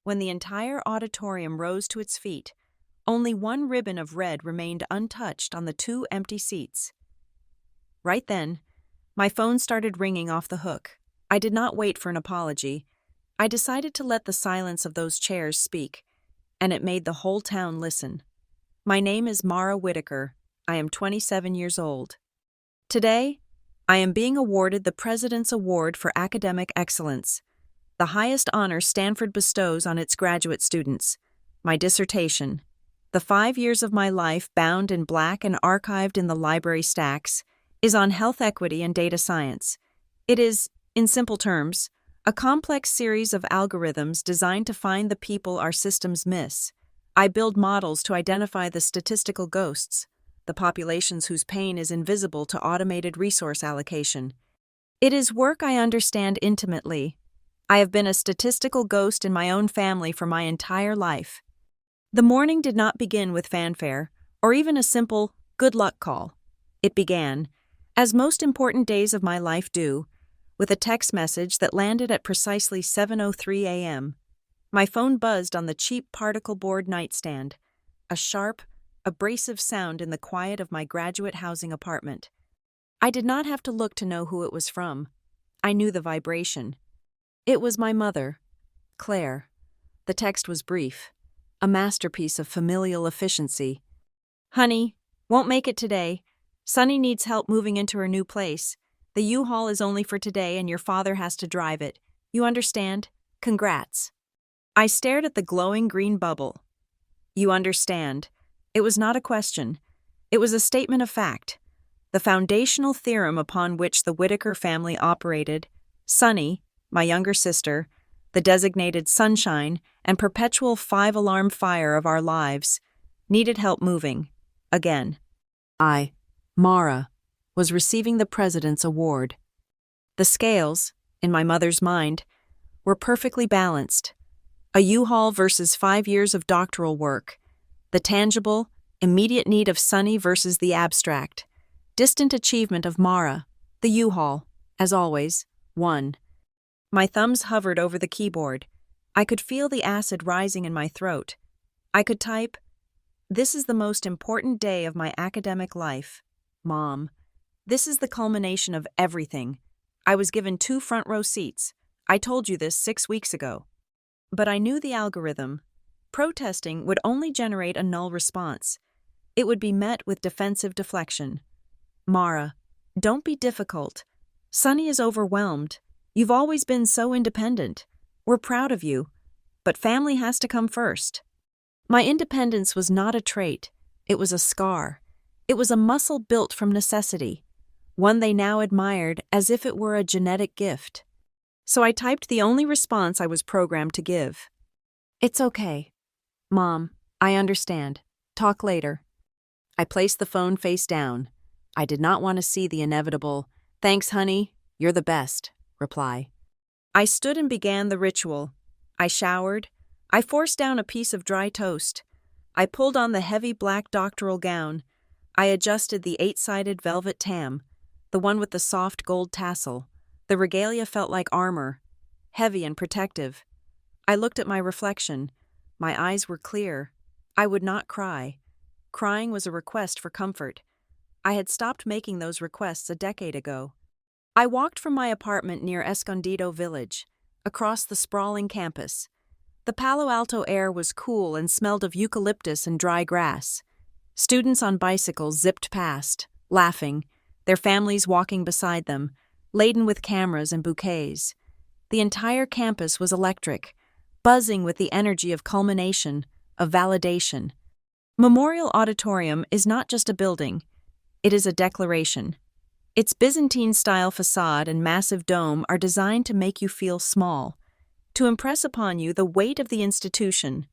when the entire auditorium rose to its feet. Only one ribbon of red remained untouched on the two empty seats. Right then, my phone started ringing off the hook. I did not wait for an apology. I decided to let the silence of those chairs speak, and it made the whole town listen. My name is Mara Whitaker. I am 27 years old. Today, I am being awarded the President's Award for Academic Excellence, the highest honor Stanford bestows on its graduate students. My dissertation, the 5 years of my life bound in black and archived in the library stacks, is on health equity and data science. It is, in simple terms, a complex series of algorithms designed to find the people our systems miss. I build models to identify the statistical ghosts, the populations whose pain is invisible to automated resource allocation. It is work I understand intimately. I have been a statistical ghost in my own family for my entire life. The morning did not begin with fanfare, or even a simple good luck call. It began, as most important days of my life do, with a text message that landed at precisely 7:03 a.m. My phone buzzed on the cheap particle board nightstand, a sharp, abrasive sound in the quiet of my graduate housing apartment. I did not have to look to know who it was from. I knew the vibration. It was my mother, Claire. The text was brief, a masterpiece of familial efficiency. "Honey, won't make it today. Sunny needs help moving into her new place. The U-Haul is only for today and your father has to drive it. You understand? Congrats." I stared at the glowing green bubble. You understand. It was not a question. It was a statement of fact. The foundational theorem upon which the Whitaker family operated, Sunny, my younger sister, the designated sunshine and perpetual five-alarm fire of our lives, needed help moving. Again. I, Mara, was receiving the President's Award. The scales, in my mother's mind, were perfectly balanced. A U-Haul versus 5 years of doctoral work. The tangible, immediate need of Sunny versus the abstract, distant achievement of Mara. The U-Haul, as always, won. My thumbs hovered over the keyboard. I could feel the acid rising in my throat. I could type, "This is the most important day of my academic life. Mom. This is the culmination of everything. I was given 2 front-row seats. I told you this 6 weeks ago." But I knew the algorithm. Protesting would only generate a null response. It would be met with defensive deflection. "Mara, don't be difficult. Sunny is overwhelmed. You've always been so independent. We're proud of you. But family has to come first." My independence was not a trait. It was a scar. It was a muscle built from necessity, one they now admired as if it were a genetic gift. So I typed the only response I was programmed to give. "It's okay. Mom, I understand. Talk later." I placed the phone face down. I did not want to see the inevitable, "Thanks, honey, you're the best," reply. I stood and began the ritual. I showered. I forced down a piece of dry toast. I pulled on the heavy black doctoral gown. I adjusted the 8-sided velvet tam, the one with the soft gold tassel. The regalia felt like armor, heavy and protective. I looked at my reflection. My eyes were clear. I would not cry. Crying was a request for comfort. I had stopped making those requests a decade ago. I walked from my apartment near Escondido Village, across the sprawling campus. The Palo Alto air was cool and smelled of eucalyptus and dry grass. Students on bicycles zipped past, laughing, their families walking beside them, laden with cameras and bouquets. The entire campus was electric, buzzing with the energy of culmination, of validation. Memorial Auditorium is not just a building. It is a declaration. Its Byzantine-style facade and massive dome are designed to make you feel small, to impress upon you the weight of the institution.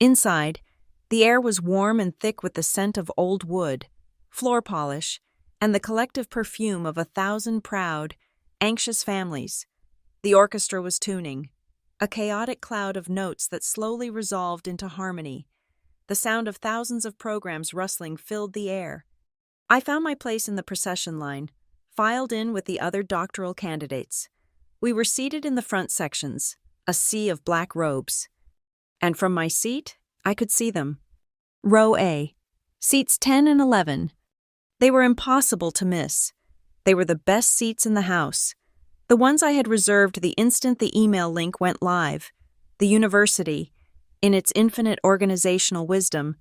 Inside, the air was warm and thick with the scent of old wood, floor polish, and the collective perfume of 1,000 proud, anxious families. The orchestra was tuning, a chaotic cloud of notes that slowly resolved into harmony. The sound of thousands of programs rustling filled the air. I found my place in the procession line, filed in with the other doctoral candidates. We were seated in the front sections, a sea of black robes. And from my seat, I could see them. Row A, seats 10 and 11. They were impossible to miss. They were the best seats in the house. The ones I had reserved the instant the email link went live. The university, in its infinite organizational wisdom,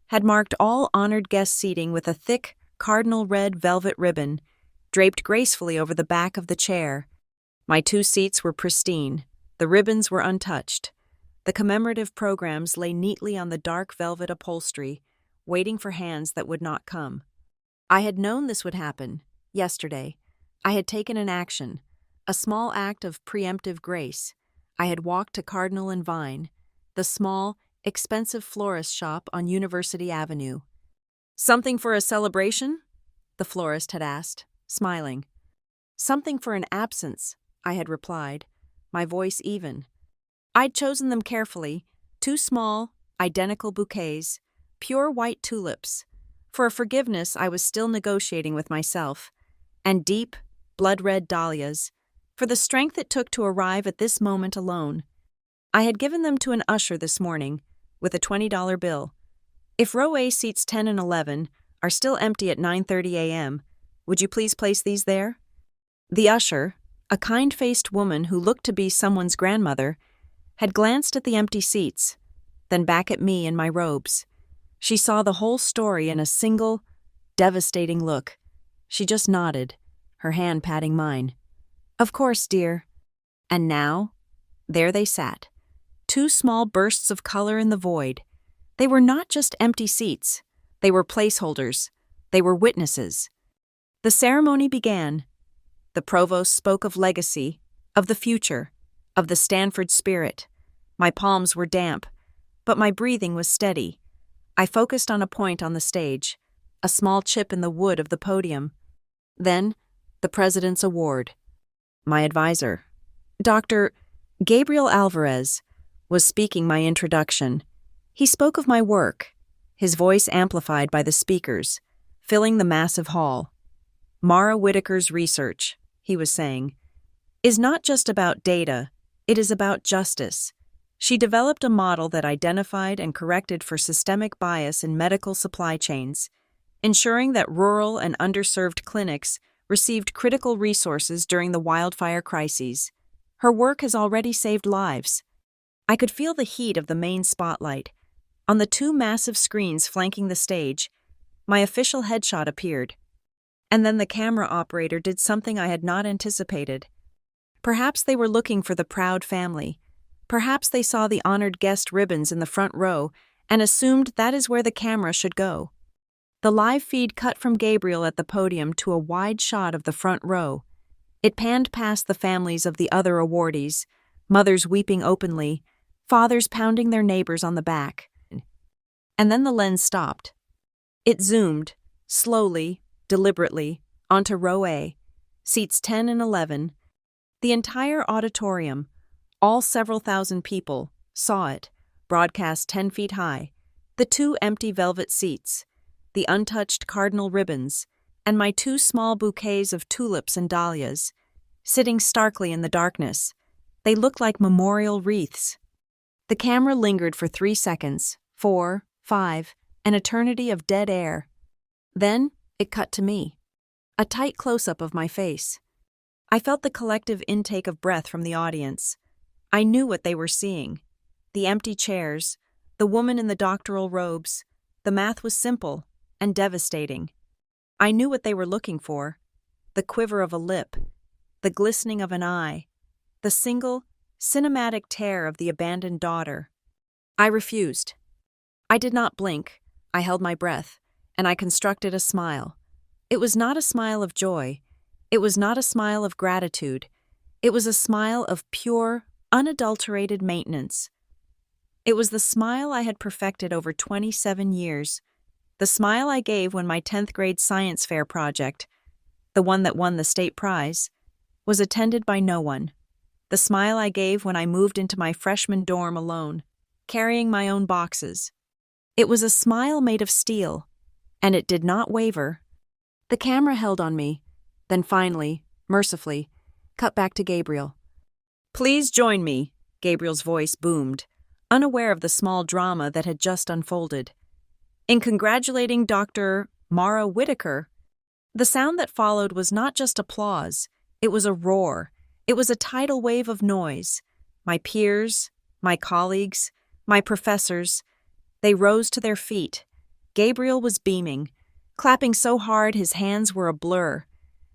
had marked all honored guest seating with a thick, cardinal red velvet ribbon, draped gracefully over the back of the chair. My 2 seats were pristine. The ribbons were untouched. The commemorative programs lay neatly on the dark velvet upholstery, waiting for hands that would not come. I had known this would happen. Yesterday, I had taken an action, a small act of preemptive grace. I had walked to Cardinal and Vine, the small, expensive florist shop on University Avenue. "Something for a celebration?" the florist had asked, smiling. "Something for an absence," I had replied, my voice even. I'd chosen them carefully, 2 small, identical bouquets, pure white tulips, for a forgiveness I was still negotiating with myself, and deep, blood-red dahlias, for the strength it took to arrive at this moment alone. I had given them to an usher this morning, with a $20 bill. "If row A seats 10 and 11 are still empty at 9:30 a.m., would you please place these there?" The usher, a kind-faced woman who looked to be someone's grandmother, had glanced at the empty seats, then back at me in my robes. She saw the whole story in a single, devastating look. She just nodded, her hand patting mine. "Of course, dear." And now, there they sat, 2 small bursts of color in the void. They were not just empty seats. They were placeholders. They were witnesses. The ceremony began. The provost spoke of legacy, of the future, of the Stanford spirit. My palms were damp, but my breathing was steady. I focused on a point on the stage, a small chip in the wood of the podium. Then, the president's award. My advisor, Dr. Gabriel Alvarez, was speaking my introduction. He spoke of my work, his voice amplified by the speakers, filling the massive hall. "Mara Whitaker's research," he was saying, "is not just about data, it is about justice. She developed a model that identified and corrected for systemic bias in medical supply chains, ensuring that rural and underserved clinics received critical resources during the wildfire crises. Her work has already saved lives." I could feel the heat of the main spotlight. On the 2 massive screens flanking the stage, my official headshot appeared. And then the camera operator did something I had not anticipated. Perhaps they were looking for the proud family. Perhaps they saw the honored guest ribbons in the front row and assumed that is where the camera should go. The live feed cut from Gabriel at the podium to a wide shot of the front row. It panned past the families of the other awardees, mothers weeping openly, fathers pounding their neighbors on the back. And then the lens stopped. It zoomed, slowly, deliberately, onto row A, seats 10 and 11. The entire auditorium, all several thousand people, saw it, broadcast 10 feet high, the 2 empty velvet seats, the untouched cardinal ribbons, and my 2 small bouquets of tulips and dahlias, sitting starkly in the darkness. They looked like memorial wreaths. The camera lingered for 3 seconds, 4, 5, an eternity of dead air. Then it cut to me. A tight close-up of my face. I felt the collective intake of breath from the audience. I knew what they were seeing. The empty chairs, the woman in the doctoral robes. The math was simple and devastating. I knew what they were looking for. The quiver of a lip, the glistening of an eye, the single, cinematic tear of the abandoned daughter. I refused. I did not blink. I held my breath, and I constructed a smile. It was not a smile of joy. It was not a smile of gratitude. It was a smile of pure, unadulterated maintenance. It was the smile I had perfected over 27 years. The smile I gave when my 10th grade science fair project, the one that won the state prize, was attended by no one. The smile I gave when I moved into my freshman dorm alone, carrying my own boxes. It was a smile made of steel, and it did not waver. The camera held on me, then finally, mercifully, cut back to Gabriel. "Please join me," Gabriel's voice boomed, unaware of the small drama that had just unfolded. In congratulating Dr. Mara Whitaker, the sound that followed was not just applause, it was a roar. It was a tidal wave of noise. My peers, my colleagues, my professors, they rose to their feet. Gabriel was beaming, clapping so hard his hands were a blur.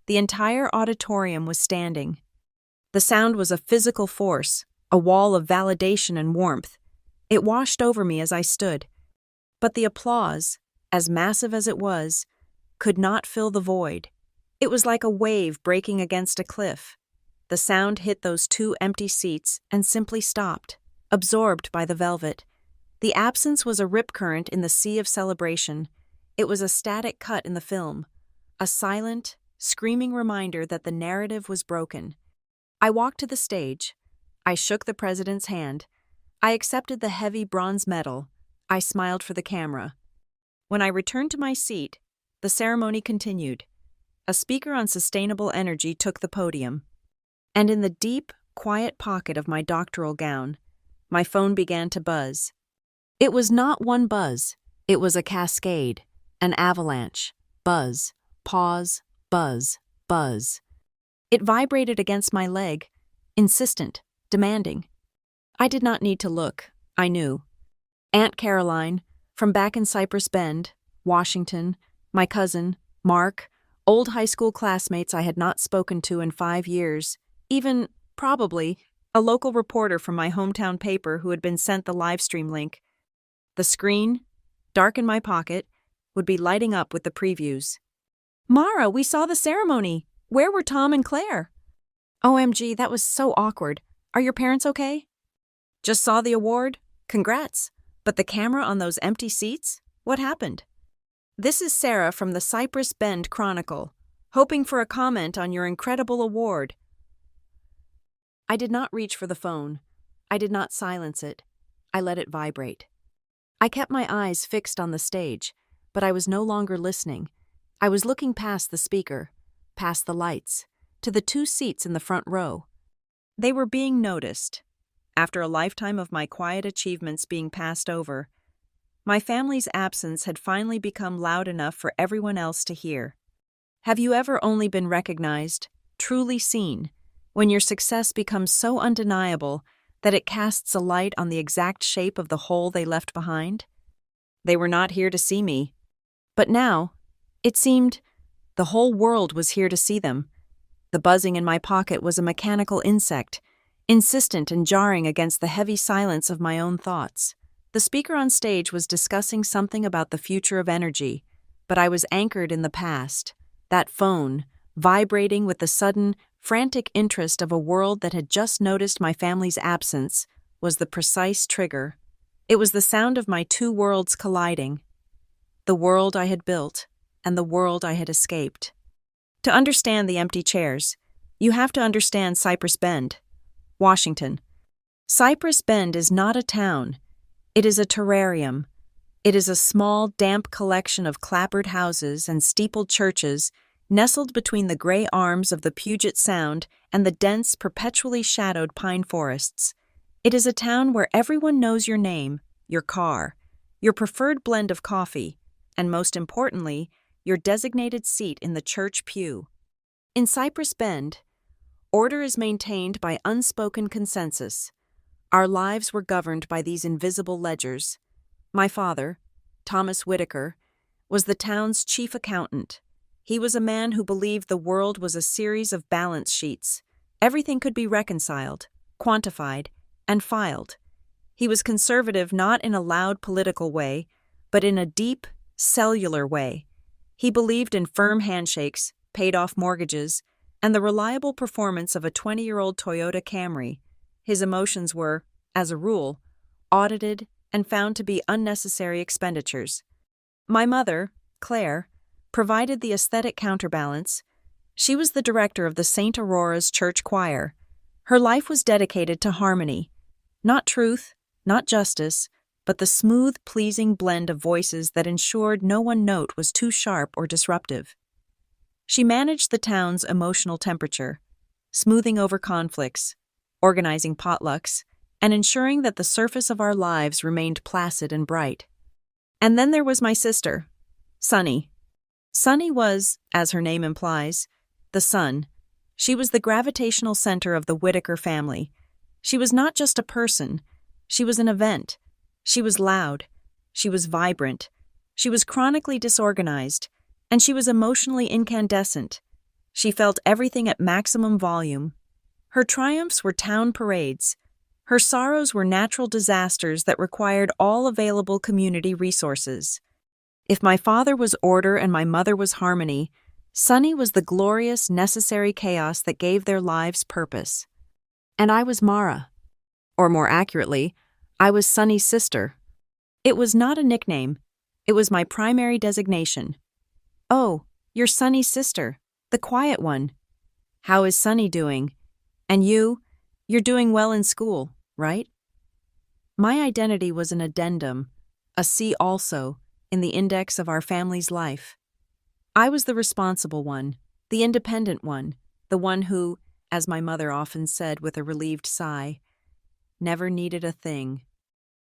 The entire auditorium was standing. The sound was a physical force, a wall of validation and warmth. It washed over me as I stood. But the applause, as massive as it was, could not fill the void. It was like a wave breaking against a cliff. The sound hit those two empty seats and simply stopped, absorbed by the velvet. The absence was a rip current in the sea of celebration. It was a static cut in the film, a silent, screaming reminder that the narrative was broken. I walked to the stage. I shook the president's hand. I accepted the heavy bronze medal. I smiled for the camera. When I returned to my seat, the ceremony continued. A speaker on sustainable energy took the podium. And in the deep, quiet pocket of my doctoral gown, my phone began to buzz. It was not one buzz. It was a cascade, an avalanche. Buzz, pause, buzz, buzz. It vibrated against my leg, insistent, demanding. I did not need to look. I knew. Aunt Caroline, from back in Cypress Bend, Washington, my cousin, Mark, old high school classmates I had not spoken to in 5 years, even, probably, a local reporter from my hometown paper who had been sent the livestream link. The screen, dark in my pocket, would be lighting up with the previews. "Mara, we saw the ceremony. Where were Tom and Claire?" "OMG, that was so awkward. Are your parents okay?" "Just saw the award. Congrats. But the camera on those empty seats? What happened?" "This is Sarah from the Cypress Bend Chronicle, hoping for a comment on your incredible award." I did not reach for the phone. I did not silence it. I let it vibrate. I kept my eyes fixed on the stage, but I was no longer listening. I was looking past the speaker, past the lights, to the 2 seats in the front row. They were being noticed. After a lifetime of my quiet achievements being passed over, my family's absence had finally become loud enough for everyone else to hear. Have you ever only been recognized, truly seen, when your success becomes so undeniable that it casts a light on the exact shape of the hole they left behind? They were not here to see me. But now, it seemed, the whole world was here to see them. The buzzing in my pocket was a mechanical insect, insistent and jarring against the heavy silence of my own thoughts. The speaker on stage was discussing something about the future of energy, but I was anchored in the past. That phone, vibrating with the sudden, frantic interest of a world that had just noticed my family's absence, was the precise trigger. It was the sound of my 2 worlds colliding. The world I had built, and the world I had escaped. To understand the empty chairs, you have to understand Cypress Bend, Washington. Cypress Bend is not a town. It is a terrarium. It is a small, damp collection of clapboard houses and steepled churches nestled between the gray arms of the Puget Sound and the dense, perpetually shadowed pine forests. It is a town where everyone knows your name, your car, your preferred blend of coffee, and most importantly, your designated seat in the church pew. In Cypress Bend, order is maintained by unspoken consensus. Our lives were governed by these invisible ledgers. My father, Thomas Whitaker, was the town's chief accountant. He was a man who believed the world was a series of balance sheets. Everything could be reconciled, quantified, and filed. He was conservative not in a loud political way, but in a deep, cellular way. He believed in firm handshakes, paid-off mortgages, and the reliable performance of a 20-year-old Toyota Camry. His emotions were, as a rule, audited and found to be unnecessary expenditures. My mother, Claire, provided the aesthetic counterbalance. She was the director of the St. Aurora's church choir. Her life was dedicated to harmony. Not truth, not justice, but the smooth, pleasing blend of voices that ensured no one note was too sharp or disruptive. She managed the town's emotional temperature, smoothing over conflicts, organizing potlucks, and ensuring that the surface of our lives remained placid and bright. And then there was my sister, Sunny. Sunny was, as her name implies, the sun. She was the gravitational center of the Whitaker family. She was not just a person. She was an event. She was loud. She was vibrant. She was chronically disorganized. And she was emotionally incandescent. She felt everything at maximum volume. Her triumphs were town parades. Her sorrows were natural disasters that required all available community resources. If my father was order and my mother was harmony, Sunny was the glorious, necessary chaos that gave their lives purpose. And I was Mara. Or more accurately, I was Sunny's sister. It was not a nickname. It was my primary designation. Oh, you're Sunny's sister, the quiet one. How is Sunny doing? And you're doing well in school, right? My identity was an addendum, a C also, in the index of our family's life. I was the responsible one, the independent one, the one who, as my mother often said with a relieved sigh, never needed a thing.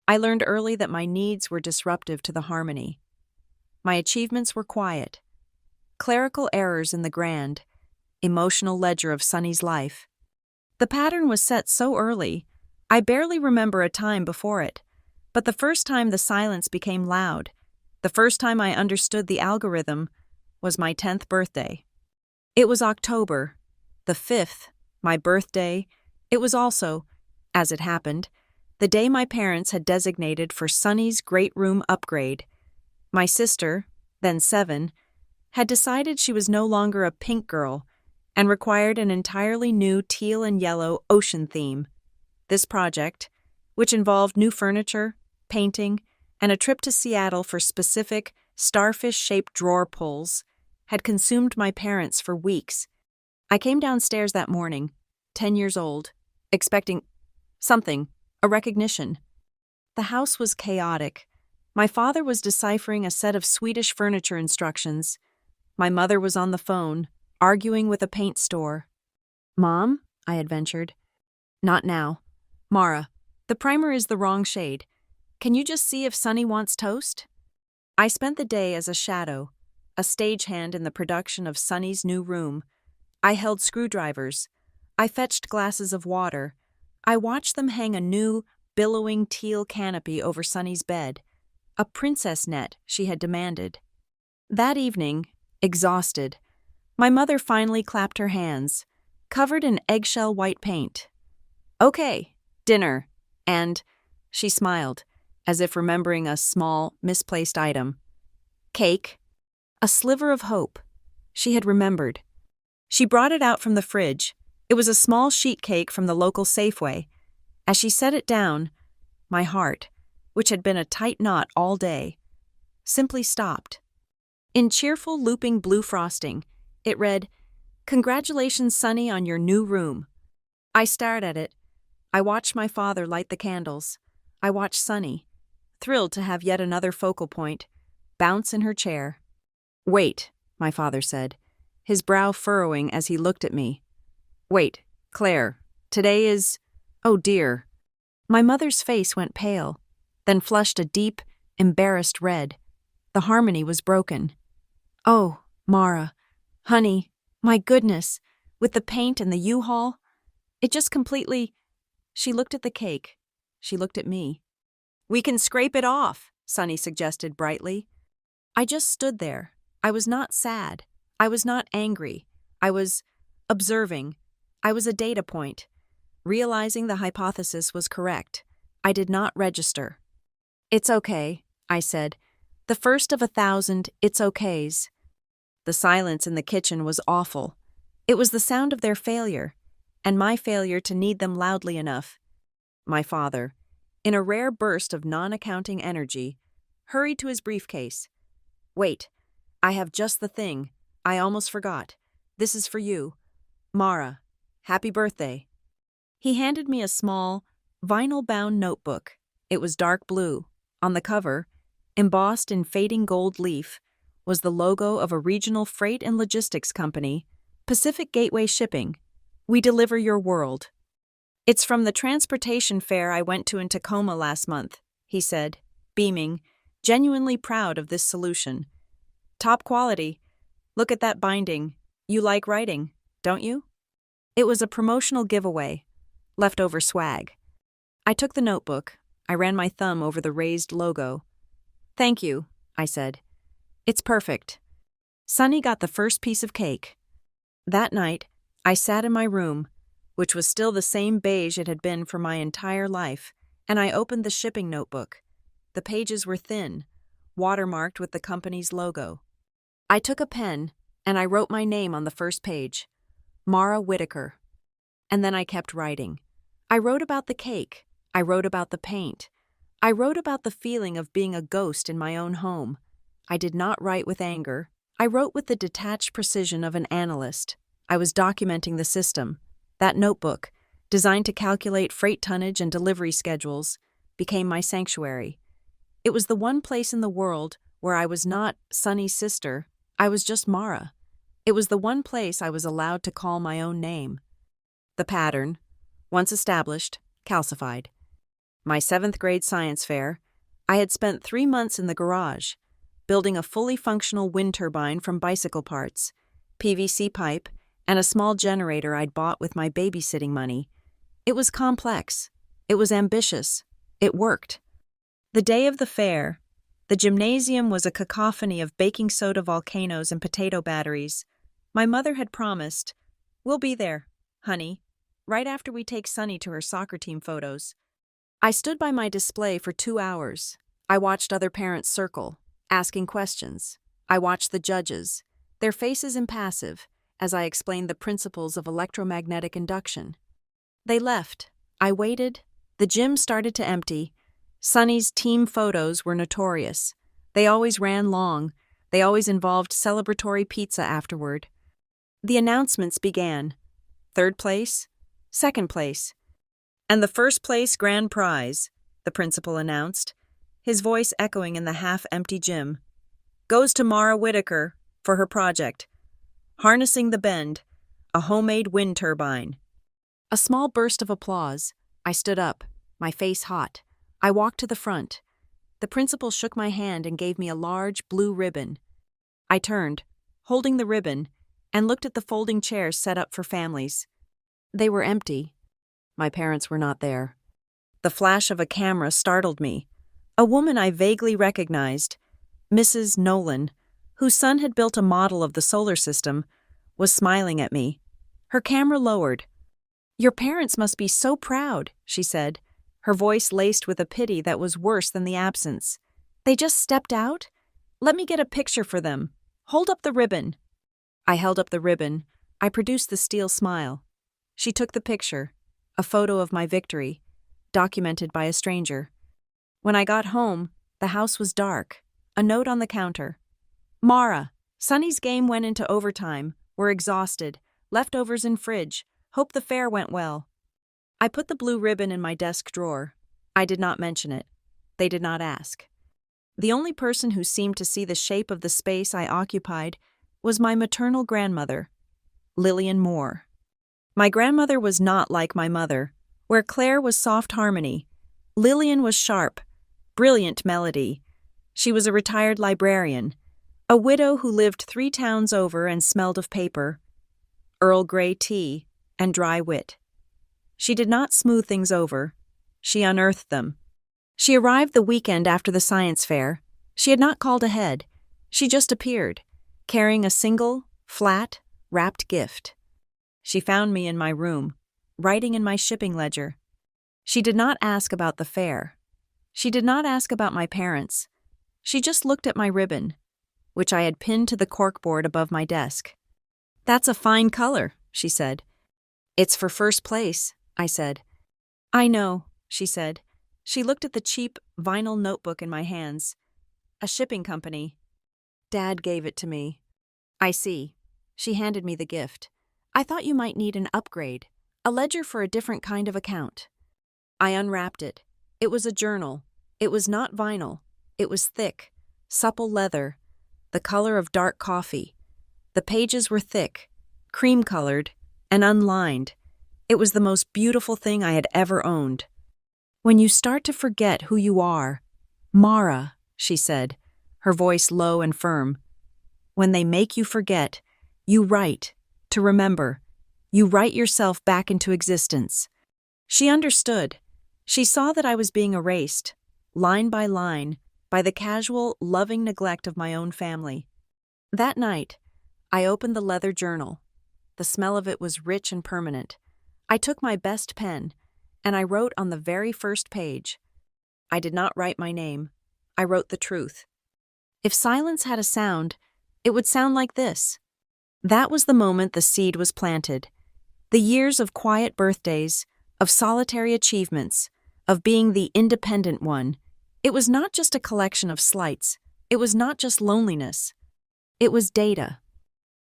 I learned early that my needs were disruptive to the harmony. My achievements were quiet. Clerical errors in the grand, emotional ledger of Sunny's life. The pattern was set so early, I barely remember a time before it, but the first time the silence became loud, the first time I understood the algorithm, was my 10th birthday. It was October, the 5th, my birthday. It was also, as it happened, the day my parents had designated for Sunny's great room upgrade. My sister, then 7, had decided she was no longer a pink girl and required an entirely new teal and yellow ocean theme. This project, which involved new furniture, painting, and a trip to Seattle for specific starfish-shaped drawer pulls, had consumed my parents for weeks. I came downstairs that morning, 10 years old, expecting something, a recognition. The house was chaotic. My father was deciphering a set of Swedish furniture instructions. My mother was on the phone, arguing with a paint store. "Mom?" I had ventured. "Not now. Mara, the primer is the wrong shade. Can you just see if Sunny wants toast?" I spent the day as a shadow, a stagehand in the production of Sunny's new room. I held screwdrivers. I fetched glasses of water. I watched them hang a new, billowing teal canopy over Sunny's bed, a princess net she had demanded. That evening, exhausted, my mother finally clapped her hands, covered in eggshell white paint. "Okay, dinner," and she smiled, as if remembering a small, misplaced item. "Cake." A sliver of hope. She had remembered. She brought it out from the fridge. It was a small sheet cake from the local Safeway. As she set it down, my heart, which had been a tight knot all day, simply stopped. In cheerful, looping blue frosting, it read, "Congratulations, Sunny, on your new room." I stared at it. I watched my father light the candles. I watched Sunny, thrilled to have yet another focal point, bounce in her chair. "Wait," my father said, his brow furrowing as he looked at me. "Wait, Claire, today is— oh dear." My mother's face went pale, then flushed a deep, embarrassed red. The harmony was broken. "Oh, Mara, honey, my goodness, with the paint and the U-Haul, it just completely—" She looked at the cake. She looked at me. "We can scrape it off," Sunny suggested brightly. I just stood there. I was not sad. I was not angry. I was observing. I was a data point. Realizing the hypothesis was correct, I did not register. "It's okay," I said. The first of 1,000 it's okays. The silence in the kitchen was awful. It was the sound of their failure, and my failure to need them loudly enough. My father, in a rare burst of non-accounting energy, hurried to his briefcase. "Wait, I have just the thing. I almost forgot. This is for you. Mara, happy birthday." He handed me a small, vinyl-bound notebook. It was dark blue. On the cover, embossed in fading gold leaf, was the logo of a regional freight and logistics company, Pacific Gateway Shipping. "We deliver your world." It's from the transportation fair I went to in Tacoma last month, he said, beaming, genuinely proud of this solution. Top quality. Look at that binding. You like writing, don't you? It was a promotional giveaway. Leftover swag. I took the notebook. I ran my thumb over the raised logo. Thank you, I said. It's perfect. Sunny got the first piece of cake. That night, I sat in my room, which was still the same beige it had been for my entire life, and I opened the shipping notebook. The pages were thin, watermarked with the company's logo. I took a pen, and I wrote my name on the first page, Mara Whitaker. And then I kept writing. I wrote about the cake. I wrote about the paint. I wrote about the feeling of being a ghost in my own home. I did not write with anger. I wrote with the detached precision of an analyst. I was documenting the system. That notebook, designed to calculate freight tonnage and delivery schedules, became my sanctuary. It was the one place in the world where I was not Sunny's sister. I was just Mara. It was the one place I was allowed to call my own name. The pattern, once established, calcified. My 7th grade science fair, I had spent 3 months in the garage, building a fully functional wind turbine from bicycle parts, PVC pipe, and a small generator I'd bought with my babysitting money. It was complex. It was ambitious. It worked. The day of the fair, the gymnasium was a cacophony of baking soda volcanoes and potato batteries. My mother had promised, "We'll be there, honey, right after we take Sunny to her soccer team photos." I stood by my display for 2 hours. I watched other parents circle, asking questions. I watched the judges, their faces impassive, as I explained the principles of electromagnetic induction. They left. I waited. The gym started to empty. Sunny's team photos were notorious. They always ran long. They always involved celebratory pizza afterward. The announcements began. 3rd place, 2nd place. And the 1st place grand prize, the principal announced, his voice echoing in the half-empty gym, goes to Mara Whitaker for her project, Harnessing the Bend, a homemade wind turbine. A small burst of applause. I stood up, my face hot. I walked to the front. The principal shook my hand and gave me a large blue ribbon. I turned, holding the ribbon, and looked at the folding chairs set up for families. They were empty. My parents were not there. The flash of a camera startled me. A woman I vaguely recognized, Mrs. Nolan, whose son had built a model of the solar system, was smiling at me. Her camera lowered. "Your parents must be so proud," she said, her voice laced with a pity that was worse than the absence. "They just stepped out? Let me get a picture for them. Hold up the ribbon." I held up the ribbon. I produced the steel smile. She took the picture, a photo of my victory, documented by a stranger. When I got home, the house was dark. A note on the counter. "Mara, Sunny's game went into overtime. We're exhausted. Leftovers in fridge. Hope the fair went well." I put the blue ribbon in my desk drawer. I did not mention it. They did not ask. The only person who seemed to see the shape of the space I occupied was my maternal grandmother, Lillian Moore. My grandmother was not like my mother. Where Claire was soft harmony, Lillian was sharp, brilliant melody. She was a retired librarian, a widow who lived 3 towns over and smelled of paper, Earl Grey tea, and dry wit. She did not smooth things over. She unearthed them. She arrived the weekend after the science fair. She had not called ahead. She just appeared, carrying a single, flat, wrapped gift. She found me in my room, writing in my shipping ledger. She did not ask about the fair. She did not ask about my parents. She just looked at my ribbon, which I had pinned to the corkboard above my desk. "That's a fine color," she said. "It's for 1st place," I said. "I know," she said. She looked at the cheap vinyl notebook in my hands. "A shipping company. Dad gave it to me." "I see." She handed me the gift. "I thought you might need an upgrade, a ledger for a different kind of account." I unwrapped it. It was a journal. It was not vinyl. It was thick, supple leather, the color of dark coffee. The pages were thick, cream-colored, and unlined. It was the most beautiful thing I had ever owned. When you start to forget who you are, Mara, she said, her voice low and firm. When they make you forget, you write, to remember. You write yourself back into existence. She understood. She saw that I was being erased, line by line, by the casual, loving neglect of my own family. That night, I opened the leather journal. The smell of it was rich and permanent. I took my best pen, and I wrote on the very first page. I did not write my name. I wrote the truth. If silence had a sound, it would sound like this. That was the moment the seed was planted. The years of quiet birthdays, of solitary achievements, of being the independent one. It was not just a collection of slights. It was not just loneliness. It was data.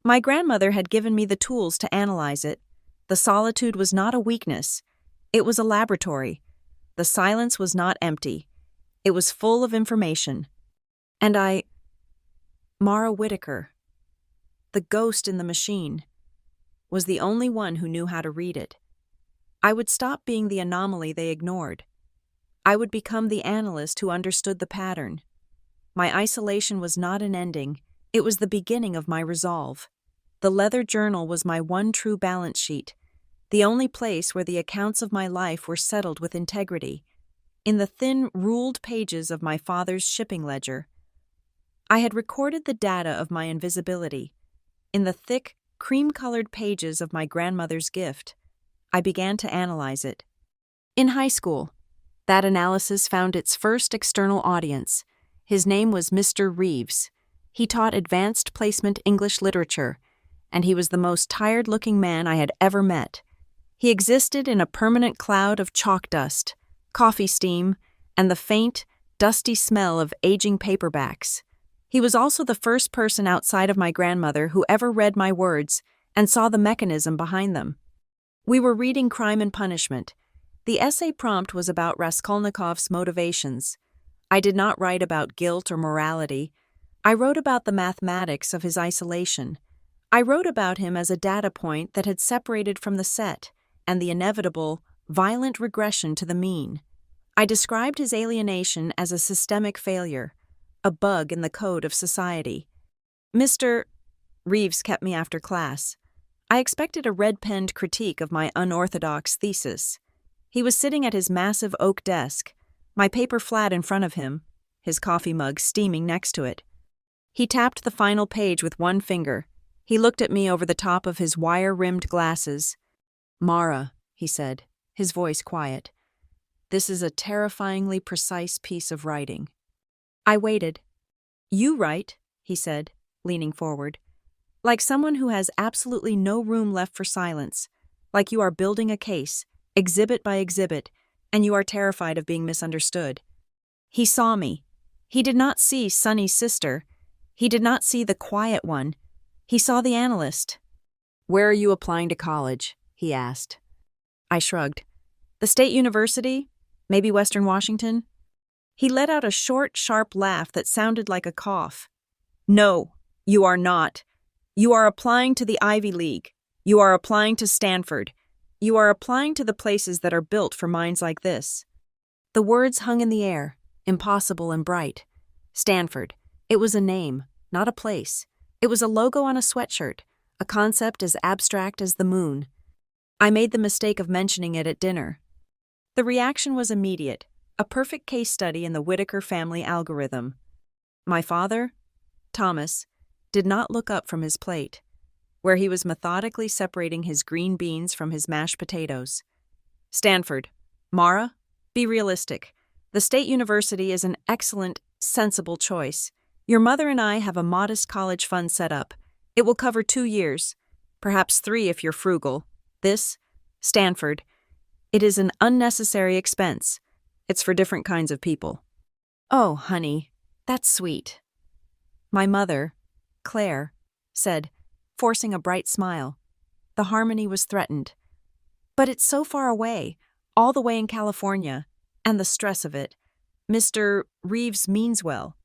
My grandmother had given me the tools to analyze it. The solitude was not a weakness. It was a laboratory. The silence was not empty. It was full of information. And Mara Whitaker, the ghost in the machine, was the only one who knew how to read it. I would stop being the anomaly they ignored. I would become the analyst who understood the pattern. My isolation was not an ending. It was the beginning of my resolve. The leather journal was my one true balance sheet, the only place where the accounts of my life were settled with integrity. In the thin, ruled pages of my father's shipping ledger, I had recorded the data of my invisibility. In the thick, cream-colored pages of my grandmother's gift, I began to analyze it. In high school, that analysis found its first external audience. His name was Mr. Reeves. He taught advanced placement English literature, and he was the most tired-looking man I had ever met. He existed in a permanent cloud of chalk dust, coffee steam, and the faint, dusty smell of aging paperbacks. He was also the first person outside of my grandmother who ever read my words and saw the mechanism behind them. We were reading Crime and Punishment. The essay prompt was about Raskolnikov's motivations. I did not write about guilt or morality. I wrote about the mathematics of his isolation. I wrote about him as a data point that had separated from the set and the inevitable, violent regression to the mean. I described his alienation as a systemic failure, a bug in the code of society. Mr. Reeves kept me after class. I expected a red-penned critique of my unorthodox thesis. He was sitting at his massive oak desk, my paper flat in front of him, his coffee mug steaming next to it. He tapped the final page with one finger. He looked at me over the top of his wire-rimmed glasses. "Mara," he said, his voice quiet, "this is a terrifyingly precise piece of writing." I waited. "You write," he said, leaning forward, like someone who has absolutely no room left for silence, like you are building a case, exhibit by exhibit, and you are terrified of being misunderstood. He saw me. He did not see Sunny's sister. He did not see the quiet one. He saw the analyst. "Where are you applying to college?" he asked. I shrugged. "The State University? Maybe Western Washington?" He let out a short, sharp laugh that sounded like a cough. "No, you are not. You are applying to the Ivy League. You are applying to Stanford. You are applying to the places that are built for minds like this." The words hung in the air, impossible and bright. Stanford. It was a name, not a place. It was a logo on a sweatshirt, a concept as abstract as the moon. I made the mistake of mentioning it at dinner. The reaction was immediate, a perfect case study in the Whitaker family algorithm. My father, Thomas, did not look up from his plate, where he was methodically separating his green beans from his mashed potatoes. "Stanford. Mara, be realistic. The State University is an excellent, sensible choice. Your mother and I have a modest college fund set up. It will cover 2 years, perhaps 3 if you're frugal. This, Stanford, it is an unnecessary expense. It's for different kinds of people." "Oh, honey, that's sweet." My mother, Claire, said, forcing a bright smile. The harmony was threatened. "But it's so far away, all the way in California, and the stress of it. Mr. Reeves means well,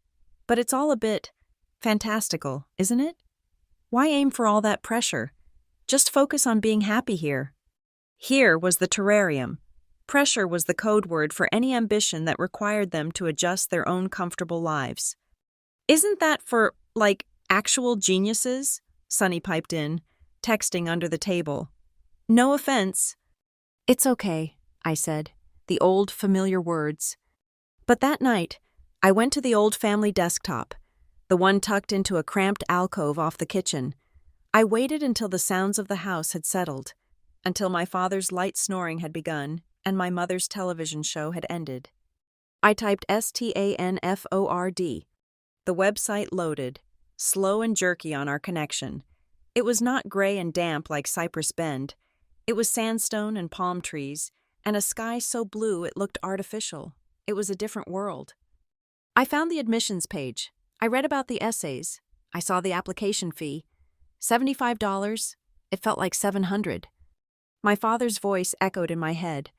but it's all a bit fantastical, isn't it? Why aim for all that pressure? Just focus on being happy here." Here was the terrarium. Pressure was the code word for any ambition that required them to adjust their own comfortable lives. "Isn't that for, like, actual geniuses?" Sonny piped in, texting under the table. "No offense." "It's okay," I said, the old familiar words. But that night, I went to the old family desktop, the one tucked into a cramped alcove off the kitchen. I waited until the sounds of the house had settled, until my father's light snoring had begun and my mother's television show had ended. I typed STANFORD. The website loaded, slow and jerky on our connection. It was not gray and damp like Cypress Bend. It was sandstone and palm trees, and a sky so blue it looked artificial. It was a different world. I found the admissions page. I read about the essays. I saw the application fee. $75. It felt like $700. My father's voice echoed in my head.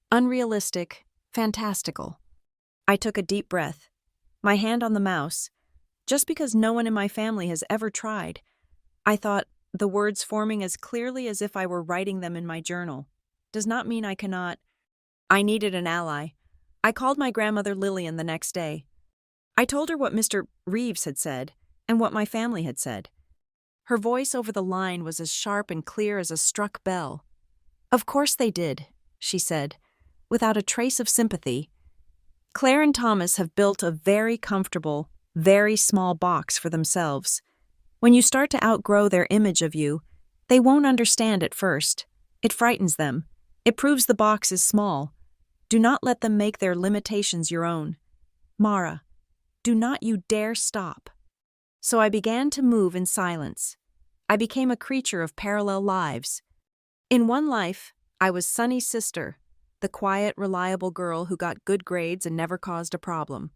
Unrealistic, fantastical. I took a deep breath, my hand on the mouse. Just because no one in my family has ever tried, I thought, the words forming as clearly as if I were writing them in my journal, does not mean I cannot. I needed an ally. I called my grandmother Lillian the next day. I told her what Mr. Reeves had said and what my family had said. Her voice over the line was as sharp and clear as a struck bell. "Of course they did," she said, without a trace of sympathy. "Claire and Thomas have built a very comfortable, very small box for themselves. When you start to outgrow their image of you, they won't understand at first. It frightens them. It proves the box is small. Do not let them make their limitations your own. Mara, do not you dare stop." So I began to move in silence. I became a creature of parallel lives. In one life, I was Sunny's sister, the quiet, reliable girl who got good grades and never caused a problem.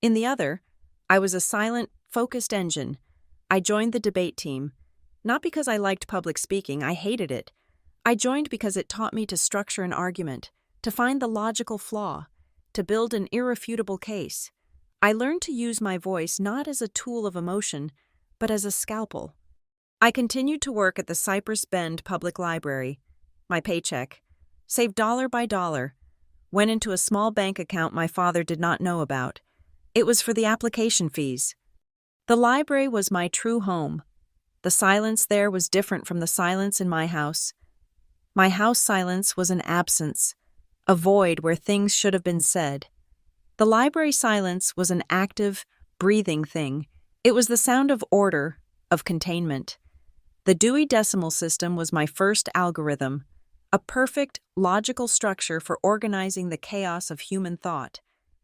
In the other, I was a silent, focused engine. I joined the debate team, not because I liked public speaking, I hated it. I joined because it taught me to structure an argument, to find the logical flaw, to build an irrefutable case. I learned to use my voice not as a tool of emotion, but as a scalpel. I continued to work at the Cypress Bend Public Library. My paycheck, saved dollar by dollar, went into a small bank account my father did not know about. It was for the application fees. The library was my true home. The silence there was different from the silence in my house. My house silence was an absence, a void where things should have been said. The library silence was an active, breathing thing. It was the sound of order, of containment. The Dewey Decimal System was my first algorithm, a perfect, logical structure for organizing the chaos of human thought.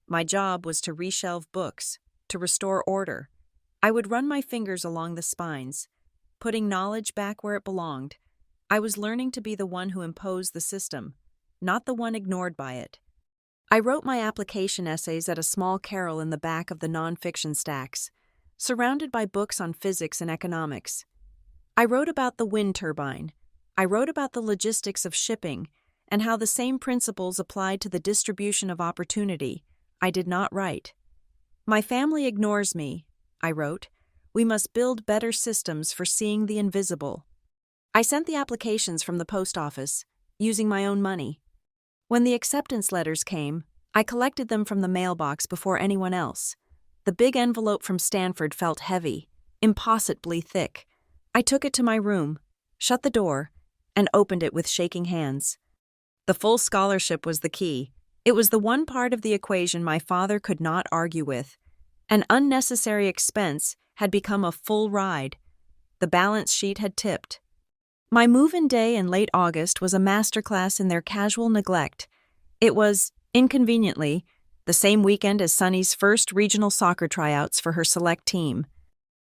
My job was to reshelve books, to restore order. I would run my fingers along the spines, putting knowledge back where it belonged. I was learning to be the one who imposed the system, not the one ignored by it. I wrote my application essays at a small carrel in the back of the nonfiction stacks, surrounded by books on physics and economics. I wrote about the wind turbine. I wrote about the logistics of shipping and how the same principles applied to the distribution of opportunity. I did not write. "My family ignores me," I wrote. "We must build better systems for seeing the invisible." I sent the applications from the post office, using my own money. When the acceptance letters came, I collected them from the mailbox before anyone else. The big envelope from Stanford felt heavy, impossibly thick. I took it to my room, shut the door, and opened it with shaking hands. The full scholarship was the key. It was the one part of the equation my father could not argue with. An unnecessary expense had become a full ride. The balance sheet had tipped. My move-in day in late August was a masterclass in their casual neglect. It was, inconveniently, the same weekend as Sunny's first regional soccer tryouts for her select team.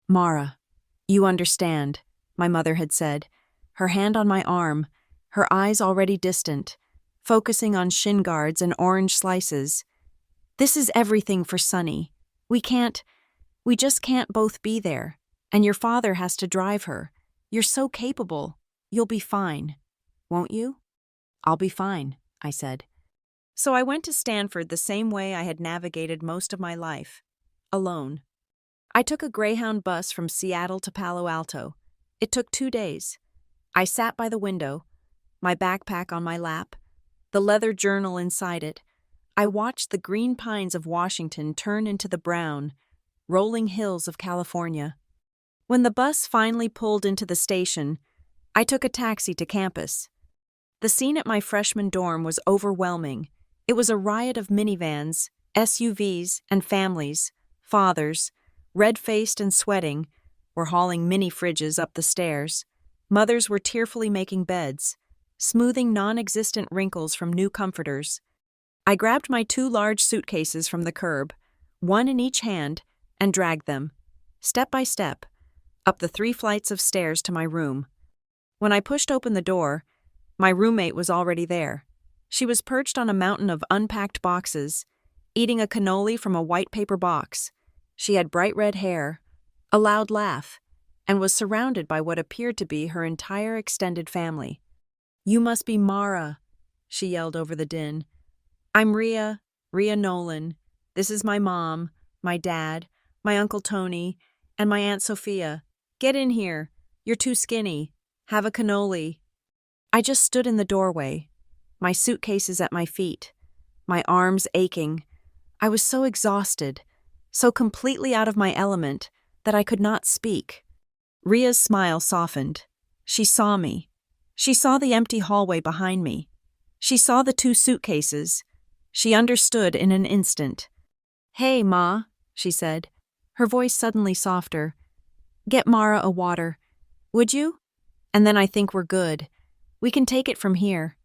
"Mara, you understand," my mother had said, her hand on my arm, her eyes already distant, focusing on shin guards and orange slices. "This is everything for Sunny. We just can't both be there, and your father has to drive her. You're so capable. You'll be fine. Won't you?" "I'll be fine," I said. So I went to Stanford the same way I had navigated most of my life, alone. I took a Greyhound bus from Seattle to Palo Alto. It took 2 days. I sat by the window, my backpack on my lap, the leather journal inside it. I watched the green pines of Washington turn into the brown, rolling hills of California. When the bus finally pulled into the station, I took a taxi to campus. The scene at my freshman dorm was overwhelming. It was a riot of minivans, SUVs, and families. Fathers, red-faced and sweating, were hauling mini fridges up the stairs. Mothers were tearfully making beds, smoothing non-existent wrinkles from new comforters. I grabbed my 2 large suitcases from the curb, one in each hand, and dragged them, step by step, up the 3 flights of stairs to my room. When I pushed open the door, my roommate was already there. She was perched on a mountain of unpacked boxes, eating a cannoli from a white paper box. She had bright red hair, a loud laugh, and was surrounded by what appeared to be her entire extended family. "You must be Mara," she yelled over the din. "I'm Rhea Nolan. This is my mom, my dad, my Uncle Tony, and my Aunt Sophia. Get in here. You're too skinny. Have a cannoli." I just stood in the doorway, my suitcases at my feet, my arms aching. I was so exhausted, so completely out of my element, that I could not speak. Rhea's smile softened. She saw me. She saw the empty hallway behind me. She saw the 2 suitcases. She understood in an instant. "Hey, Ma," she said, her voice suddenly softer. "Get Mara a water, would you? And then I think we're good. We can take it from here."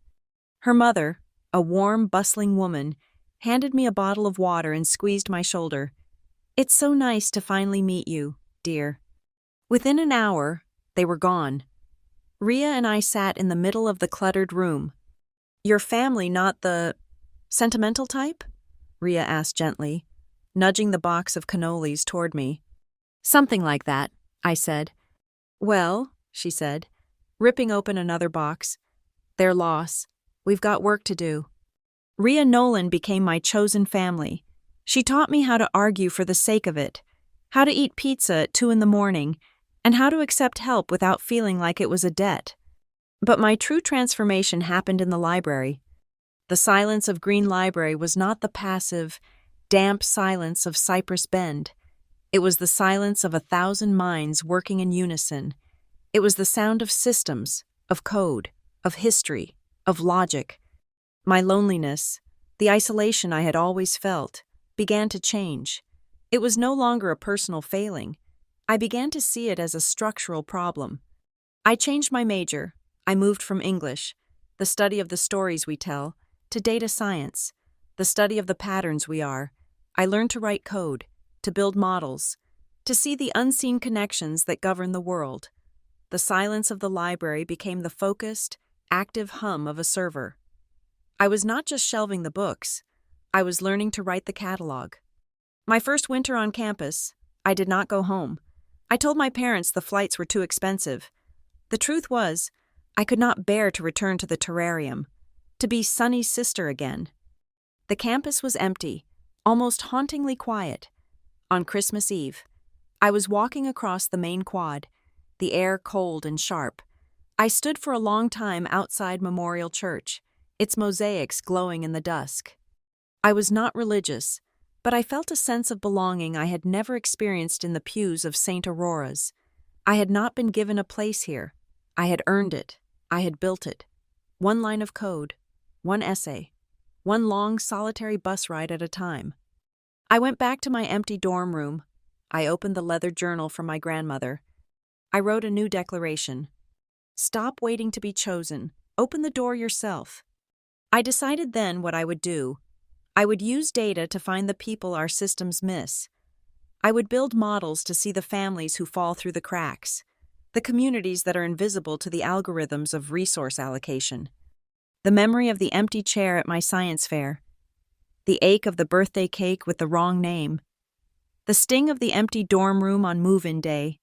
Her mother, a warm, bustling woman, handed me a bottle of water and squeezed my shoulder. "It's so nice to finally meet you, dear." Within an hour, they were gone. Rhea and I sat in the middle of the cluttered room. "Your family not the sentimental type?" Rhea asked gently, nudging the box of cannolis toward me. "Something like that," I said. "Well," she said, ripping open another box, "their loss. We've got work to do." Rhea Nolan became my chosen family. She taught me how to argue for the sake of it, how to eat pizza at 2 a.m, and how to accept help without feeling like it was a debt. But my true transformation happened in the library. The silence of Green Library was not the passive, damp silence of Cypress Bend. It was the silence of 1,000 minds working in unison. It was the sound of systems, of code, of history, of logic. My loneliness, the isolation I had always felt, began to change. It was no longer a personal failing. I began to see it as a structural problem. I changed my major. I moved from English, the study of the stories we tell, to data science, the study of the patterns we are. I learned to write code, to build models, to see the unseen connections that govern the world. The silence of the library became the focused, active hum of a server. I was not just shelving the books. I was learning to write the catalog. My first winter on campus, I did not go home. I told my parents the flights were too expensive. The truth was, I could not bear to return to the terrarium, to be Sunny's sister again. The campus was empty, almost hauntingly quiet. On Christmas Eve, I was walking across the main quad, the air cold and sharp. I stood for a long time outside Memorial Church, its mosaics glowing in the dusk. I was not religious, but I felt a sense of belonging I had never experienced in the pews of St. Aurora's. I had not been given a place here. I had earned it. I had built it. One line of code, one essay, one long solitary bus ride at a time. I went back to my empty dorm room. I opened the leather journal from my grandmother. I wrote a new declaration. Stop waiting to be chosen. Open the door yourself. I decided then what I would do. I would use data to find the people our systems miss. I would build models to see the families who fall through the cracks, the communities that are invisible to the algorithms of resource allocation. The memory of the empty chair at my science fair, the ache of the birthday cake with the wrong name, the sting of the empty dorm room on move-in day.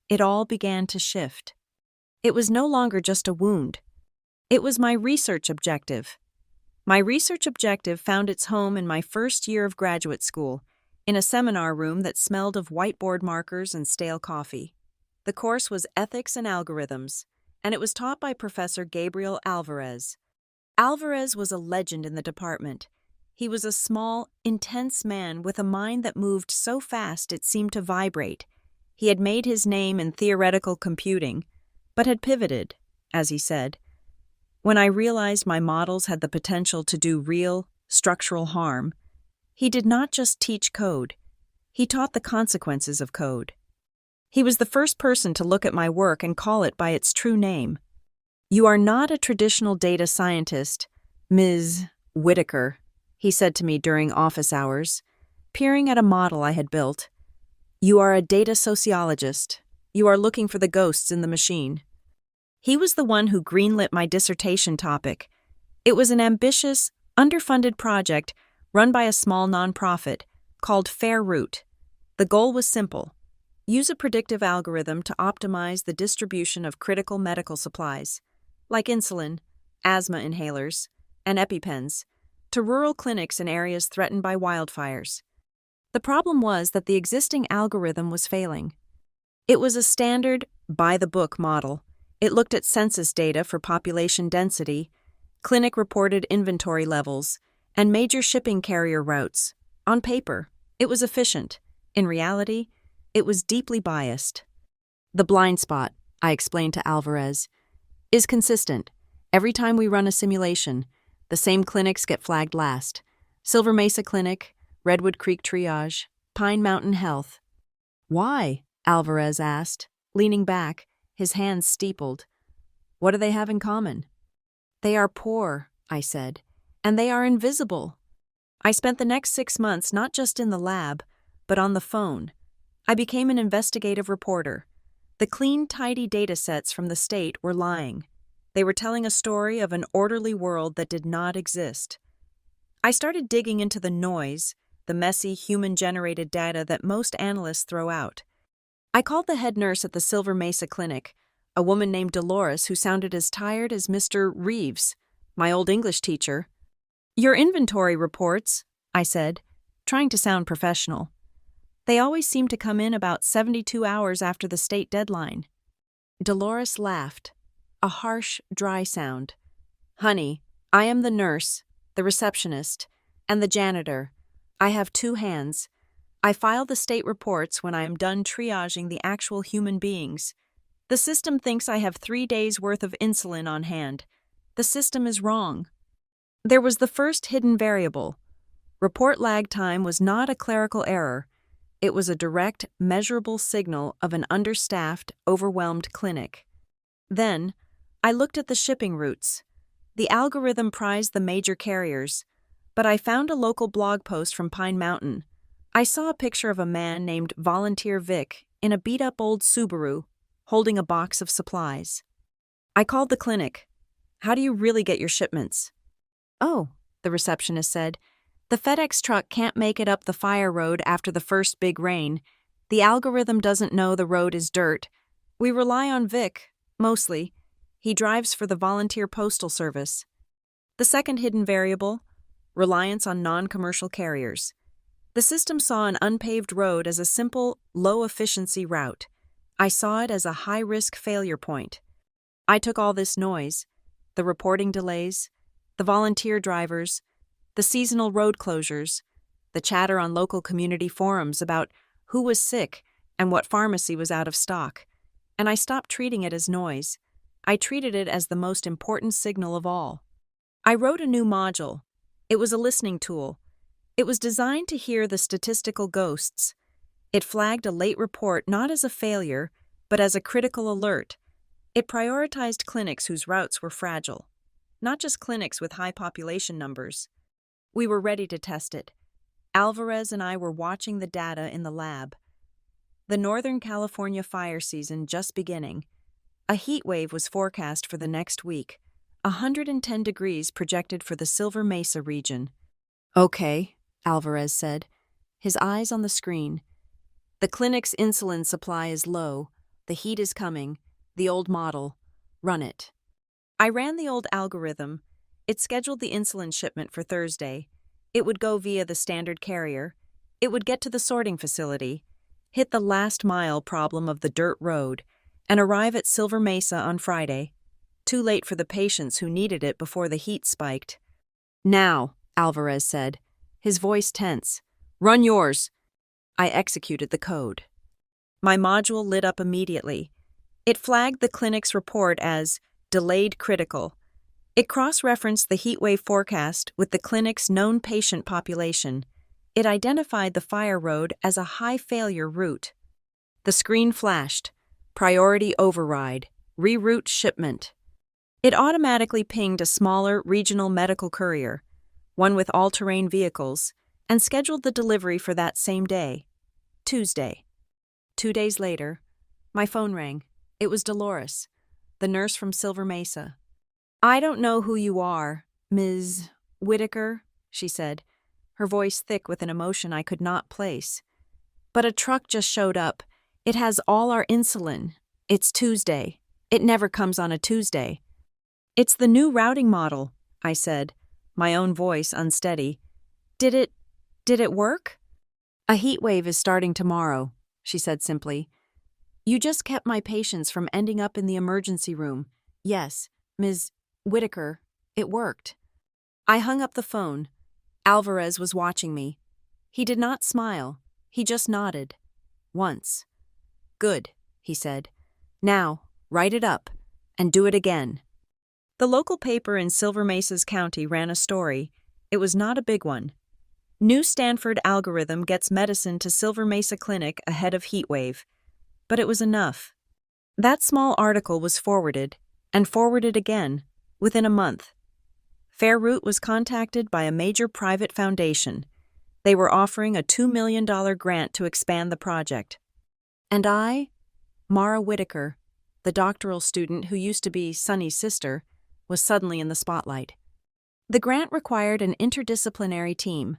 It all began to shift. It was no longer just a wound. It was my research objective. My research objective found its home in my first year of graduate school, in a seminar room that smelled of whiteboard markers and stale coffee. The course was Ethics and Algorithms, and it was taught by Professor Gabriel Alvarez. Alvarez was a legend in the department. He was a small, intense man with a mind that moved so fast it seemed to vibrate. He had made his name in theoretical computing, but had pivoted, as he said. When I realized my models had the potential to do real, structural harm, he did not just teach code, he taught the consequences of code. He was the first person to look at my work and call it by its true name. "You are not a traditional data scientist, Ms. Whitaker," he said to me during office hours, peering at a model I had built. "You are a data sociologist. You are looking for the ghosts in the machine." He was the one who greenlit my dissertation topic. It was an ambitious, underfunded project run by a small nonprofit called Fair Route. The goal was simple: use a predictive algorithm to optimize the distribution of critical medical supplies, like insulin, asthma inhalers, and EpiPens, to rural clinics in areas threatened by wildfires. The problem was that the existing algorithm was failing. It was a standard, by-the-book model. It looked at census data for population density, clinic-reported inventory levels, and major shipping carrier routes. On paper, it was efficient. In reality, it was deeply biased. "The blind spot," I explained to Alvarez, "is consistent. Every time we run a simulation, the same clinics get flagged last. Silver Mesa Clinic, Redwood Creek Triage, Pine Mountain Health." "Why?" Alvarez asked, leaning back, his hands steepled. "What do they have in common?" "They are poor," I said, "and they are invisible." I spent the next 6 months not just in the lab, but on the phone. I became an investigative reporter. The clean, tidy data sets from the state were lying. They were telling a story of an orderly world that did not exist. I started digging into the noise, the messy, human-generated data that most analysts throw out. I called the head nurse at the Silver Mesa Clinic, a woman named Dolores who sounded as tired as Mr. Reeves, my old English teacher. "Your inventory reports," I said, trying to sound professional. "They always seem to come in about 72 hours after the state deadline." Dolores laughed, a harsh, dry sound. "Honey, I am the nurse, the receptionist, and the janitor. I have 2 hands. I file the state reports when I am done triaging the actual human beings. The system thinks I have 3 days' worth of insulin on hand. The system is wrong." There was the first hidden variable. Report lag time was not a clerical error. It was a direct, measurable signal of an understaffed, overwhelmed clinic. Then, I looked at the shipping routes. The algorithm prized the major carriers, but I found a local blog post from Pine Mountain. I saw a picture of a man named Volunteer Vic in a beat-up old Subaru, holding a box of supplies. I called the clinic. "How do you really get your shipments?" "Oh," the receptionist said, "the FedEx truck can't make it up the fire road after the first big rain. The algorithm doesn't know the road is dirt. We rely on Vic, mostly. He drives for the Volunteer Postal Service." The second hidden variable, reliance on non-commercial carriers. The system saw an unpaved road as a simple, low-efficiency route. I saw it as a high-risk failure point. I took all this noise, the reporting delays, the volunteer drivers, the seasonal road closures, the chatter on local community forums about who was sick and what pharmacy was out of stock, and I stopped treating it as noise. I treated it as the most important signal of all. I wrote a new module. It was a listening tool. It was designed to hear the statistical ghosts. It flagged a late report not as a failure, but as a critical alert. It prioritized clinics whose routes were fragile, not just clinics with high population numbers. We were ready to test it. Alvarez and I were watching the data in the lab. The Northern California fire season just beginning. A heat wave was forecast for the next week, 110 degrees projected for the Silver Mesa region. "Okay," Alvarez said, his eyes on the screen. "The clinic's insulin supply is low. The heat is coming. The old model. Run it." I ran the old algorithm. It scheduled the insulin shipment for Thursday. It would go via the standard carrier. It would get to the sorting facility, hit the last mile problem of the dirt road, and arrive at Silver Mesa on Friday. Too late for the patients who needed it before the heat spiked. "Now," Alvarez said, his voice tense. "Run yours." I executed the code. My module lit up immediately. It flagged the clinic's report as delayed critical. It cross-referenced the heatwave forecast with the clinic's known patient population. It identified the fire road as a high-failure route. The screen flashed. Priority override. Reroute shipment. It automatically pinged a smaller regional medical courier, one with all-terrain vehicles, and scheduled the delivery for that same day, Tuesday. 2 days later, my phone rang. It was Dolores, the nurse from Silver Mesa. "I don't know who you are, Ms. Whitaker," she said, her voice thick with an emotion I could not place. "But a truck just showed up. It has all our insulin. It's Tuesday. It never comes on a Tuesday." "It's the new routing model," I said, my own voice unsteady. Did it work?" "A heat wave is starting tomorrow," she said simply. "You just kept my patients from ending up in the emergency room. Yes, Ms. Whitaker, it worked." I hung up the phone. Alvarez was watching me. He did not smile. He just nodded. Once. "Good," he said. "Now, write it up, and do it again." The local paper in Silver Mesa's county ran a story. It was not a big one. "New Stanford algorithm gets medicine to Silver Mesa Clinic ahead of heatwave." But it was enough. That small article was forwarded, and forwarded again, within a month. Fairroot was contacted by a major private foundation. They were offering a $2 million grant to expand the project. And I, Mara Whitaker, the doctoral student who used to be Sonny's sister, was suddenly in the spotlight. The grant required an interdisciplinary team: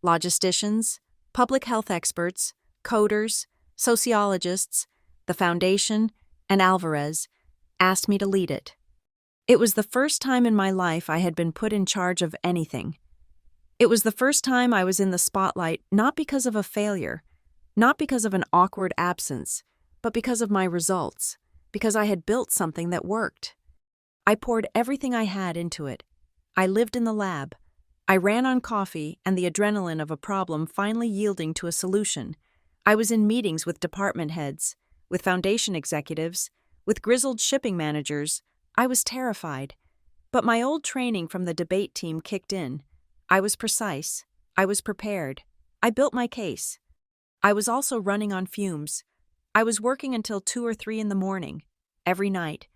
logisticians, public health experts, coders, sociologists, the foundation, and Alvarez asked me to lead it. It was the first time in my life I had been put in charge of anything. It was the first time I was in the spotlight not because of a failure, not because of an awkward absence, but because of my results, because I had built something that worked. I poured everything I had into it. I lived in the lab. I ran on coffee and the adrenaline of a problem finally yielding to a solution. I was in meetings with department heads, with foundation executives, with grizzled shipping managers. I was terrified. But my old training from the debate team kicked in. I was precise. I was prepared. I built my case. I was also running on fumes. I was working until 2 or 3 in the morning, every night.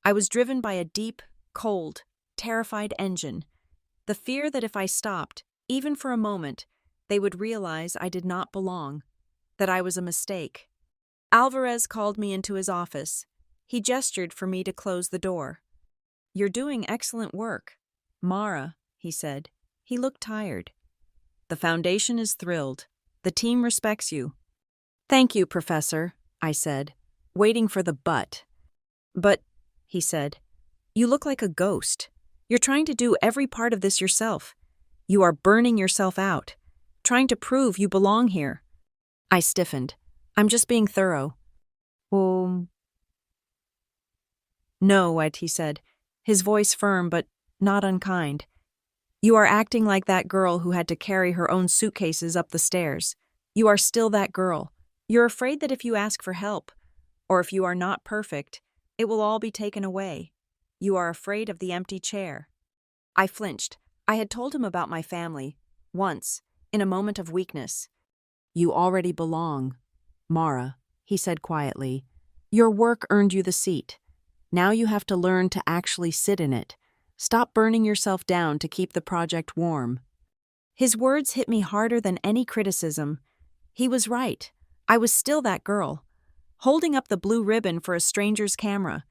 I was driven by a deep, cold, terrified engine. The fear that if I stopped, even for a moment, they would realize I did not belong, that I was a mistake. Alvarez called me into his office. He gestured for me to close the door. "You're doing excellent work, Mara," he said. He looked tired. "The foundation is thrilled. The team respects you." "Thank you, Professor," I said, waiting for the but. "But," he said, "you look like a ghost. You're trying to do every part of this yourself. You are burning yourself out, trying to prove you belong here." I stiffened. "I'm just being thorough." "No," he said, his voice firm but not unkind. "You are acting like that girl who had to carry her own suitcases up the stairs. You are still that girl. You're afraid that if you ask for help, or if you are not perfect, it will all be taken away. You are afraid of the empty chair." I flinched. I had told him about my family, once, in a moment of weakness. "You already belong, Mara," he said quietly. "Your work earned you the seat. Now you have to learn to actually sit in it. Stop burning yourself down to keep the project warm." His words hit me harder than any criticism. He was right. I was still that girl, holding up the blue ribbon for a stranger's camera,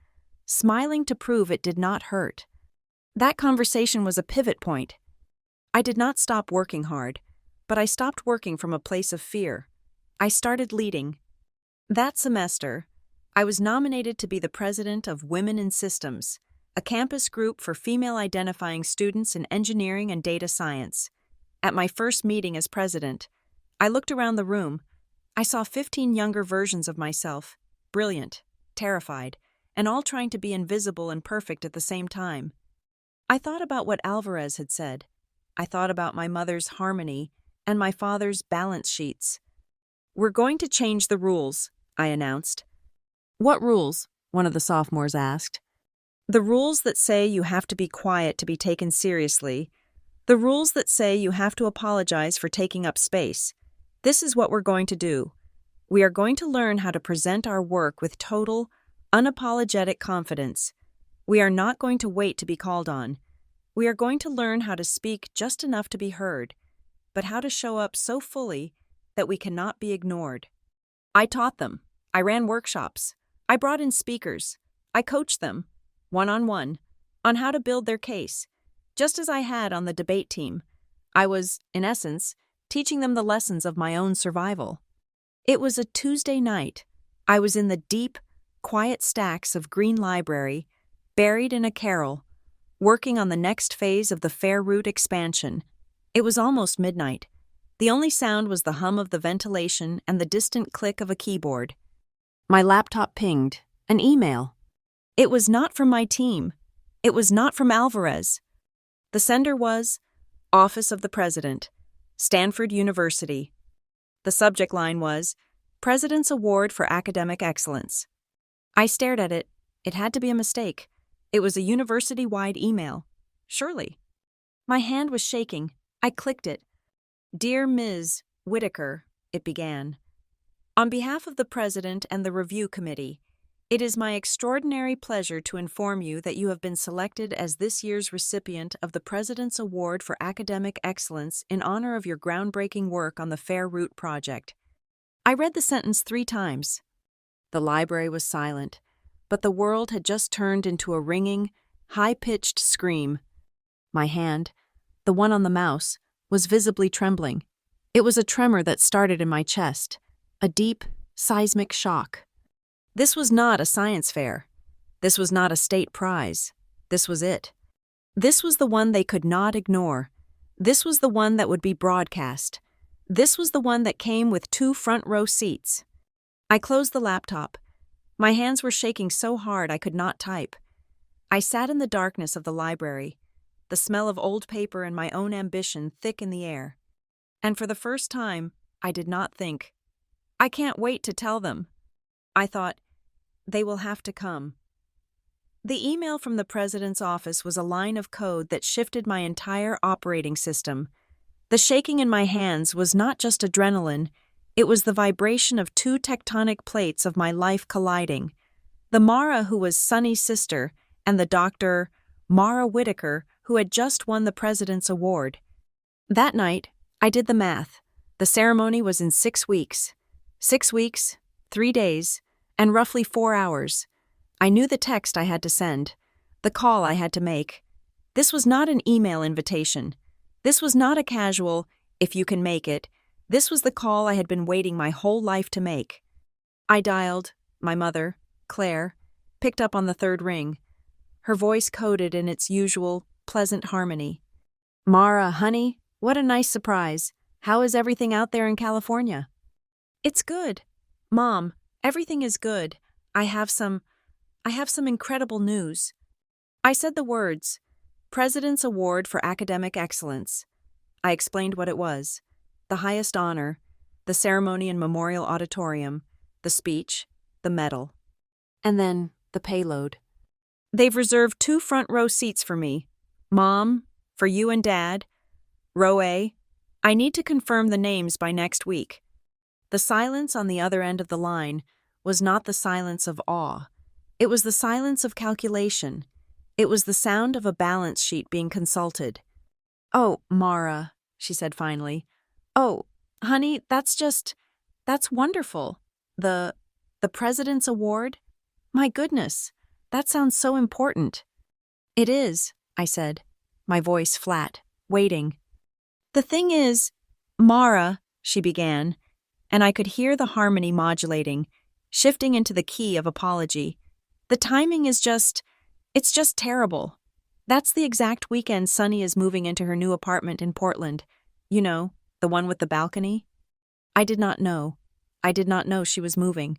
smiling to prove it did not hurt. That conversation was a pivot point. I did not stop working hard, but I stopped working from a place of fear. I started leading. That semester, I was nominated to be the president of Women in Systems, a campus group for female-identifying students in engineering and data science. At my first meeting as president, I looked around the room. I saw 15 younger versions of myself, brilliant, terrified, and all trying to be invisible and perfect at the same time. I thought about what Alvarez had said. I thought about my mother's harmony and my father's balance sheets. "We're going to change the rules," I announced. "What rules?" one of the sophomores asked. "The rules that say you have to be quiet to be taken seriously. The rules that say you have to apologize for taking up space. This is what we're going to do. We are going to learn how to present our work with total, unapologetic confidence. We are not going to wait to be called on. We are going to learn how to speak just enough to be heard, but how to show up so fully that we cannot be ignored." I taught them. I ran workshops. I brought in speakers. I coached them, one-on-one, on how to build their case, just as I had on the debate team. I was, in essence, teaching them the lessons of my own survival. It was a Tuesday night. I was in the deep, quiet stacks of Green Library, buried in a carrel, working on the next phase of the Fair Route expansion. It was almost midnight. The only sound was the hum of the ventilation and the distant click of a keyboard. My laptop pinged. An email. It was not from my team. It was not from Alvarez. The sender was Office of the President, Stanford University. The subject line was President's Award for Academic Excellence. I stared at it. It had to be a mistake. It was a university-wide email. Surely. My hand was shaking. I clicked it. "Dear Ms. Whitaker," it began. "On behalf of the President and the Review Committee, it is my extraordinary pleasure to inform you that you have been selected as this year's recipient of the President's Award for Academic Excellence in honor of your groundbreaking work on the Fair Route project." I read the sentence 3 times. The library was silent, but the world had just turned into a ringing, high-pitched scream. My hand, the one on the mouse, was visibly trembling. It was a tremor that started in my chest, a deep, seismic shock. This was not a science fair. This was not a state prize. This was it. This was the one they could not ignore. This was the one that would be broadcast. This was the one that came with 2 front-row seats. I closed the laptop. My hands were shaking so hard I could not type. I sat in the darkness of the library, the smell of old paper and my own ambition thick in the air. And for the first time, I did not think, "I can't wait to tell them." I thought, "They will have to come." The email from the president's office was a line of code that shifted my entire operating system. The shaking in my hands was not just adrenaline, it was the vibration of 2 tectonic plates of my life colliding. The Mara who was Sonny's sister, and the Dr. Mara Whitaker who had just won the President's Award. That night, I did the math. The ceremony was in 6 weeks. 6 weeks, 3 days, and roughly 4 hours. I knew the text I had to send, the call I had to make. This was not an email invitation. This was not a casual, "if you can make it." This was the call I had been waiting my whole life to make. I dialed. My mother, Claire, picked up on the 3rd ring. Her voice coded in its usual, pleasant harmony. "Mara, honey, what a nice surprise. How is everything out there in California?" "It's good. Mom, everything is good. I have some incredible news." I said the words, President's Award for Academic Excellence. I explained what it was, the highest honor, the ceremony and memorial auditorium, the speech, the medal, and then the payload. "They've reserved 2 front-row seats for me. Mom, for you and Dad. Row A. I need to confirm the names by next week." The silence on the other end of the line was not the silence of awe. It was the silence of calculation. It was the sound of a balance sheet being consulted. "Oh, Mara," she said finally. "Oh, honey, that's wonderful. The President's Award? My goodness, that sounds so important." "It is," I said, my voice flat, waiting. "The thing is, Mara," she began, and I could hear the harmony modulating, shifting into the key of apology. "The timing is it's just terrible. That's the exact weekend Sunny is moving into her new apartment in Portland. You know, the one with the balcony." I did not know. I did not know she was moving.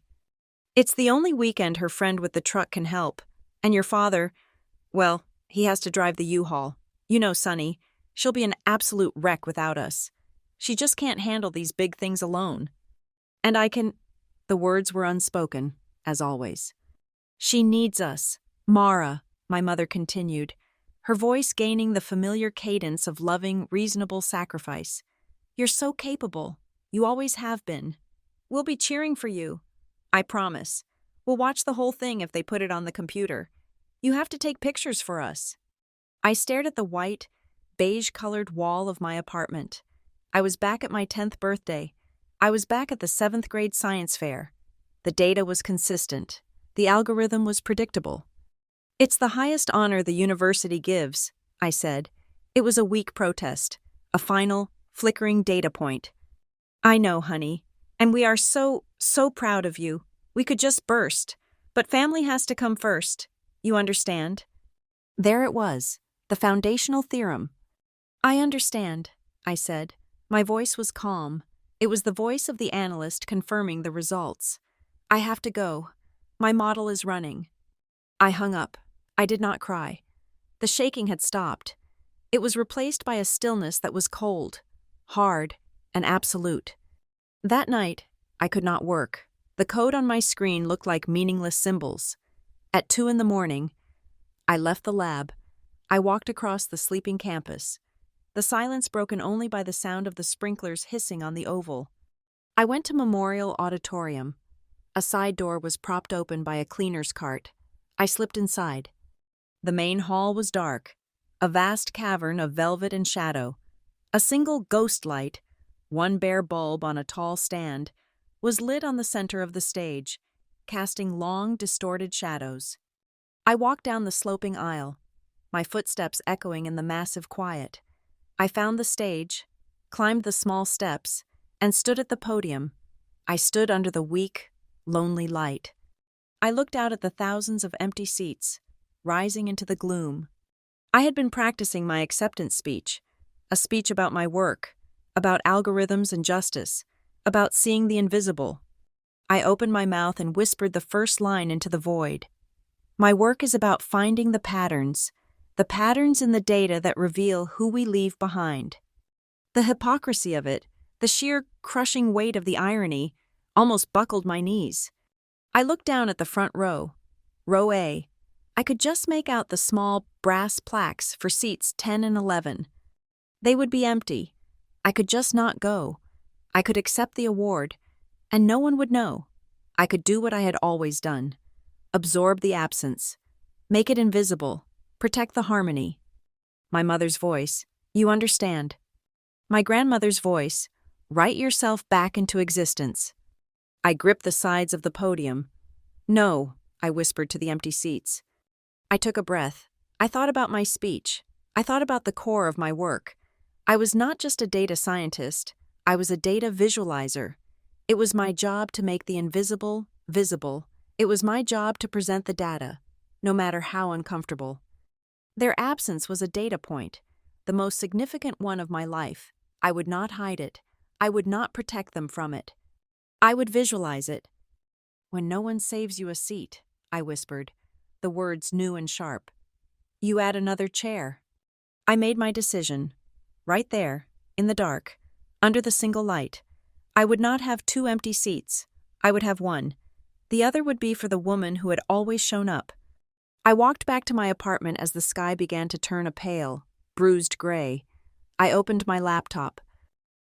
It's the only weekend her friend with the truck can help. And your father, well, he has to drive the U-Haul. You know Sunny. She'll be an absolute wreck without us. She just can't handle these big things alone. And I can... The words were unspoken, as always. She needs us. Mara, my mother continued, her voice gaining the familiar cadence of loving, reasonable sacrifice. You're so capable. You always have been. We'll be cheering for you. I promise. We'll watch the whole thing if they put it on the computer. You have to take pictures for us. I stared at the white, beige-colored wall of my apartment. I was back at my 10th birthday. I was back at the 7th grade science fair. The data was consistent. The algorithm was predictable. It's the highest honor the university gives, I said. It was a weak protest, a final, flickering data point. I know, honey, and we are so proud of you. We could just burst, but family has to come first. You understand? There it was, the foundational theorem. I understand, I said. My voice was calm. It was the voice of the analyst confirming the results. I have to go. My model is running. I hung up. I did not cry. The shaking had stopped. It was replaced by a stillness that was cold, hard, and absolute. That night, I could not work. The code on my screen looked like meaningless symbols. At 2 a.m, I left the lab. I walked across the sleeping campus, the silence broken only by the sound of the sprinklers hissing on the oval. I went to Memorial Auditorium. A side door was propped open by a cleaner's cart. I slipped inside. The main hall was dark, a vast cavern of velvet and shadow. A single ghost light, one bare bulb on a tall stand, was lit on the center of the stage, casting long, distorted shadows. I walked down the sloping aisle, my footsteps echoing in the massive quiet. I found the stage, climbed the small steps, and stood at the podium. I stood under the weak, lonely light. I looked out at the thousands of empty seats, rising into the gloom. I had been practicing my acceptance speech, a speech about my work, about algorithms and justice, about seeing the invisible. I opened my mouth and whispered the first line into the void. My work is about finding the patterns in the data that reveal who we leave behind. The hypocrisy of it, the sheer crushing weight of the irony, almost buckled my knees. I looked down at the front row, row A. I could just make out the small brass plaques for seats 10 and 11. They would be empty. I could just not go. I could accept the award, and no one would know. I could do what I had always done. Absorb the absence. Make it invisible. Protect the harmony. My mother's voice, you understand. My grandmother's voice, write yourself back into existence. I gripped the sides of the podium. No, I whispered to the empty seats. I took a breath. I thought about my speech. I thought about the core of my work. I was not just a data scientist. I was a data visualizer. It was my job to make the invisible visible. It was my job to present the data, no matter how uncomfortable. Their absence was a data point, the most significant one of my life. I would not hide it. I would not protect them from it. I would visualize it. When no one saves you a seat, I whispered, the words new and sharp. You add another chair. I made my decision. Right there, in the dark, under the single light. I would not have 2 empty seats. I would have one. The other would be for the woman who had always shown up. I walked back to my apartment as the sky began to turn a pale, bruised gray. I opened my laptop.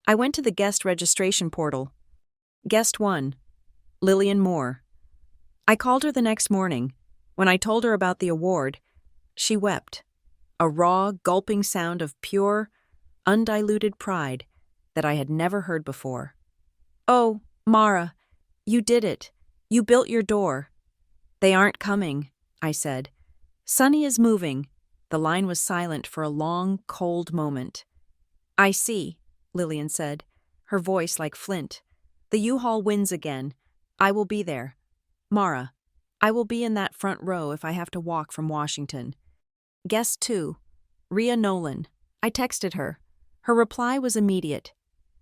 I went to the guest registration portal. Guest 1, Lillian Moore. I called her the next morning. When I told her about the award, she wept. A raw, gulping sound of pure, undiluted pride that I had never heard before. Oh, Mara, you did it. You built your door. They aren't coming, I said. Sunny is moving. The line was silent for a long, cold moment. I see, Lillian said, her voice like flint. The U-Haul wins again. I will be there. Mara, I will be in that front row if I have to walk from Washington. Guest 2, Rhea Nolan. I texted her. Her reply was immediate.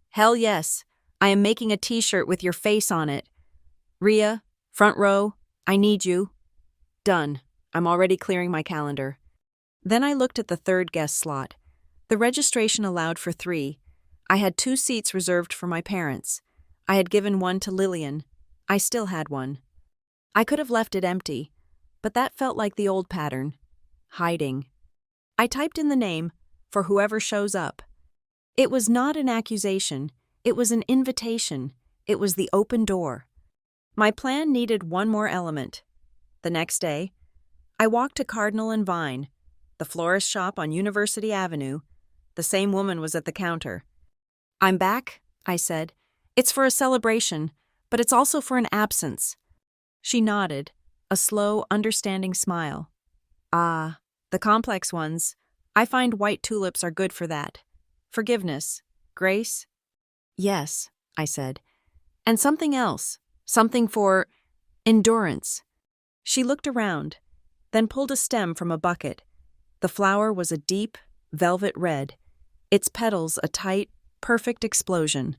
Hell yes, I am making a t-shirt with your face on it. Rhea, Front row, I need you. Done. I'm already clearing my calendar. Then I looked at the third guest slot. The registration allowed for 3. I had 2 seats reserved for my parents. I had given one to Lillian. I still had one. I could have left it empty, but that felt like the old pattern. Hiding. I typed in the name for whoever shows up. It was not an accusation. It was an invitation. It was the open door. My plan needed one more element. The next day, I walked to Cardinal and Vine, the florist shop on University Avenue. The same woman was at the counter. "I'm back," I said. "It's for a celebration, but it's also for an absence." She nodded, a slow, understanding smile. "Ah, the complex ones. I find white tulips are good for that. Forgiveness, grace." "Yes," I said. "And something else, something for endurance." She looked around, then pulled a stem from a bucket. The flower was a deep, velvet red, its petals a tight, perfect explosion.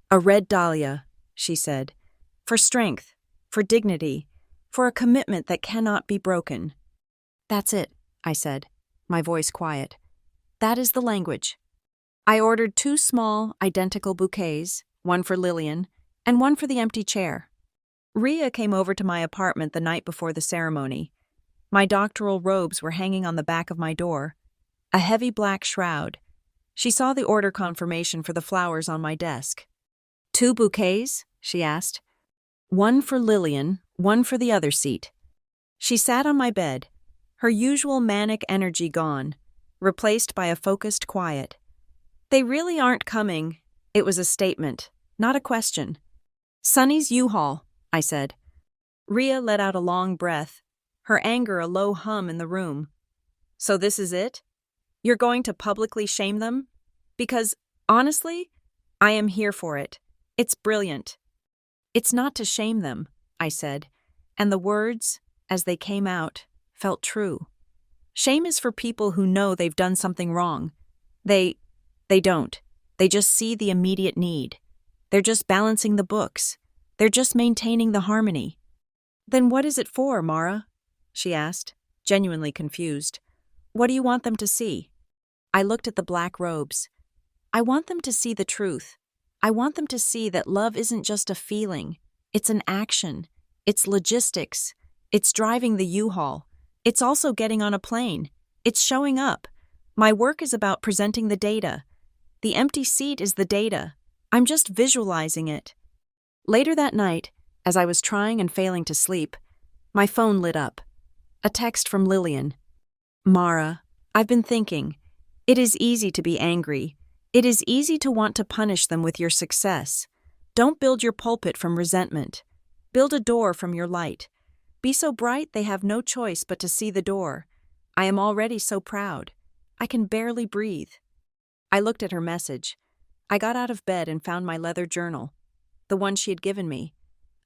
"A red dahlia," she said, "for strength, for dignity, for a commitment that cannot be broken." "That's it," I said, my voice quiet. "That is the language." I ordered 2 small, identical bouquets, one for Lillian and one for the empty chair. Rhea came over to my apartment the night before the ceremony. My doctoral robes were hanging on the back of my door, a heavy black shroud. She saw the order confirmation for the flowers on my desk. "2 bouquets?" she asked. "One for Lillian, one for the other seat." She sat on my bed, her usual manic energy gone, replaced by a focused quiet. "They really aren't coming." It was a statement, not a question. "Sonny's U-Haul," I said. Rhea let out a long breath, her anger a low hum in the room. "So this is it? You're going to publicly shame them? Because, honestly, I am here for it. It's brilliant." "It's not to shame them," I said, and the words, as they came out, felt true. Shame is for people who know they've done something wrong. They don't. They just see the immediate need. They're just balancing the books. They're just maintaining the harmony. "Then what is it for, Mara?" she asked, genuinely confused. "What do you want them to see?" I looked at the black robes. "I want them to see the truth. I want them to see that love isn't just a feeling. It's an action. It's logistics. It's driving the U-Haul. It's also getting on a plane. It's showing up. My work is about presenting the data. The empty seat is the data. I'm just visualizing it." Later that night, as I was trying and failing to sleep, my phone lit up. A text from Lillian. "Mara, I've been thinking. It is easy to be angry. It is easy to want to punish them with your success. Don't build your pulpit from resentment. Build a door from your light. Be so bright they have no choice but to see the door. I am already so proud. I can barely breathe." I looked at her message. I got out of bed and found my leather journal, the one she had given me.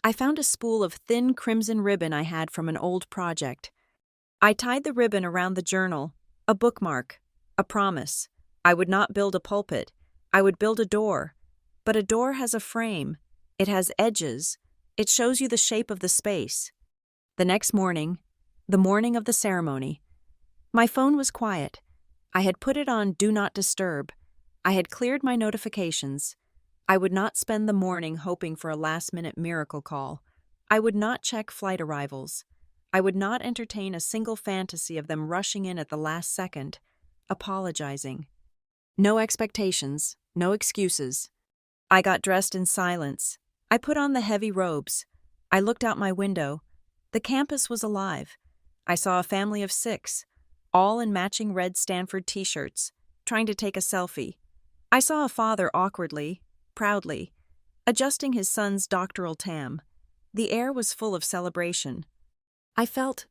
I found a spool of thin crimson ribbon I had from an old project. I tied the ribbon around the journal, a bookmark, a promise. I would not build a pulpit. I would build a door. But a door has a frame. It has edges. It shows you the shape of the space. The next morning, the morning of the ceremony, my phone was quiet. I had put it on Do Not Disturb. I had cleared my notifications. I would not spend the morning hoping for a last-minute miracle call. I would not check flight arrivals. I would not entertain a single fantasy of them rushing in at the last second, apologizing. No expectations, no excuses. I got dressed in silence. I put on the heavy robes. I looked out my window. The campus was alive. I saw a family of 6, all in matching red Stanford t-shirts, trying to take a selfie. I saw a father awkwardly, proudly, adjusting his son's doctoral tam. The air was full of celebration. I felt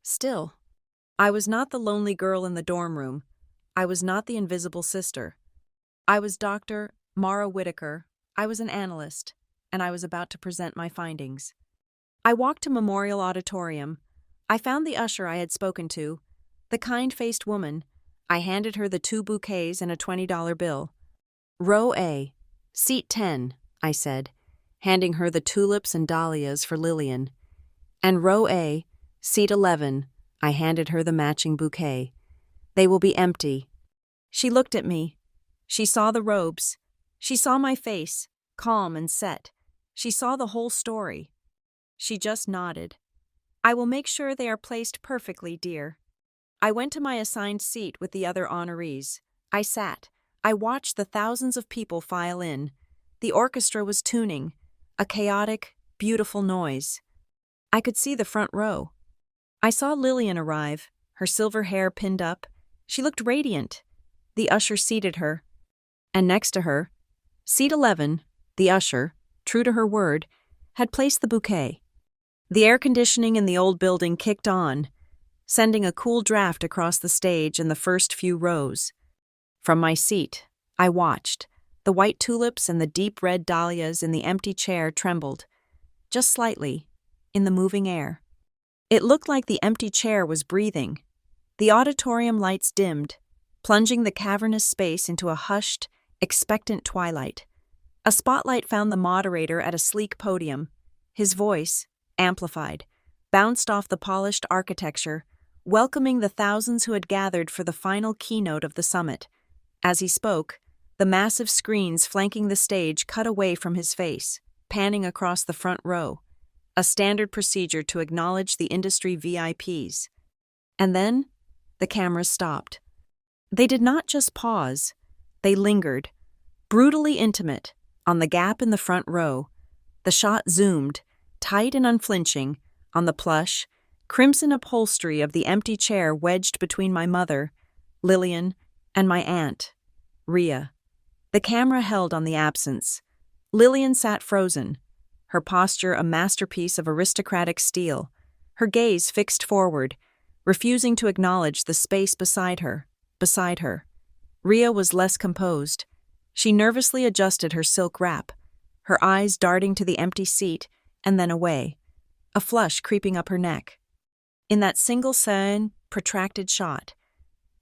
still. I was not the lonely girl in the dorm room. I was not the invisible sister. I was Dr. Mara Whitaker. I was an analyst, and I was about to present my findings. I walked to Memorial Auditorium. I found the usher I had spoken to, the kind-faced woman. I handed her the 2 bouquets and a $20 bill. "Row A, seat 10, I said, handing her the tulips and dahlias for Lillian. And row A, seat 11, I handed her the matching bouquet. They will be empty. She looked at me. She saw the robes. She saw my face, calm and set. She saw the whole story. She just nodded. I will make sure they are placed perfectly, dear. I went to my assigned seat with the other honorees. I sat. I watched the thousands of people file in. The orchestra was tuning, a chaotic, beautiful noise. I could see the front row. I saw Lillian arrive, her silver hair pinned up. She looked radiant. The usher seated her. And next to her, seat 11, the usher, true to her word, had placed the bouquet. The air conditioning in the old building kicked on, sending a cool draft across the stage and the first few rows. From my seat, I watched. The white tulips and the deep red dahlias in the empty chair trembled, just slightly, in the moving air. It looked like the empty chair was breathing. The auditorium lights dimmed, plunging the cavernous space into a hushed, expectant twilight. A spotlight found the moderator at a sleek podium. His voice, amplified, bounced off the polished architecture, welcoming the thousands who had gathered for the final keynote of the summit. As he spoke, the massive screens flanking the stage cut away from his face, panning across the front row, a standard procedure to acknowledge the industry VIPs. And then, the cameras stopped. They did not just pause, they lingered, brutally intimate, on the gap in the front row. The shot zoomed, tight and unflinching, on the plush, crimson upholstery of the empty chair wedged between my mother, Lillian, and my aunt, Rhea. The camera held on the absence. Lillian sat frozen, her posture a masterpiece of aristocratic steel, her gaze fixed forward, refusing to acknowledge the space beside her. Rhea was less composed. She nervously adjusted her silk wrap, her eyes darting to the empty seat and then away, a flush creeping up her neck. In that single sudden, protracted shot,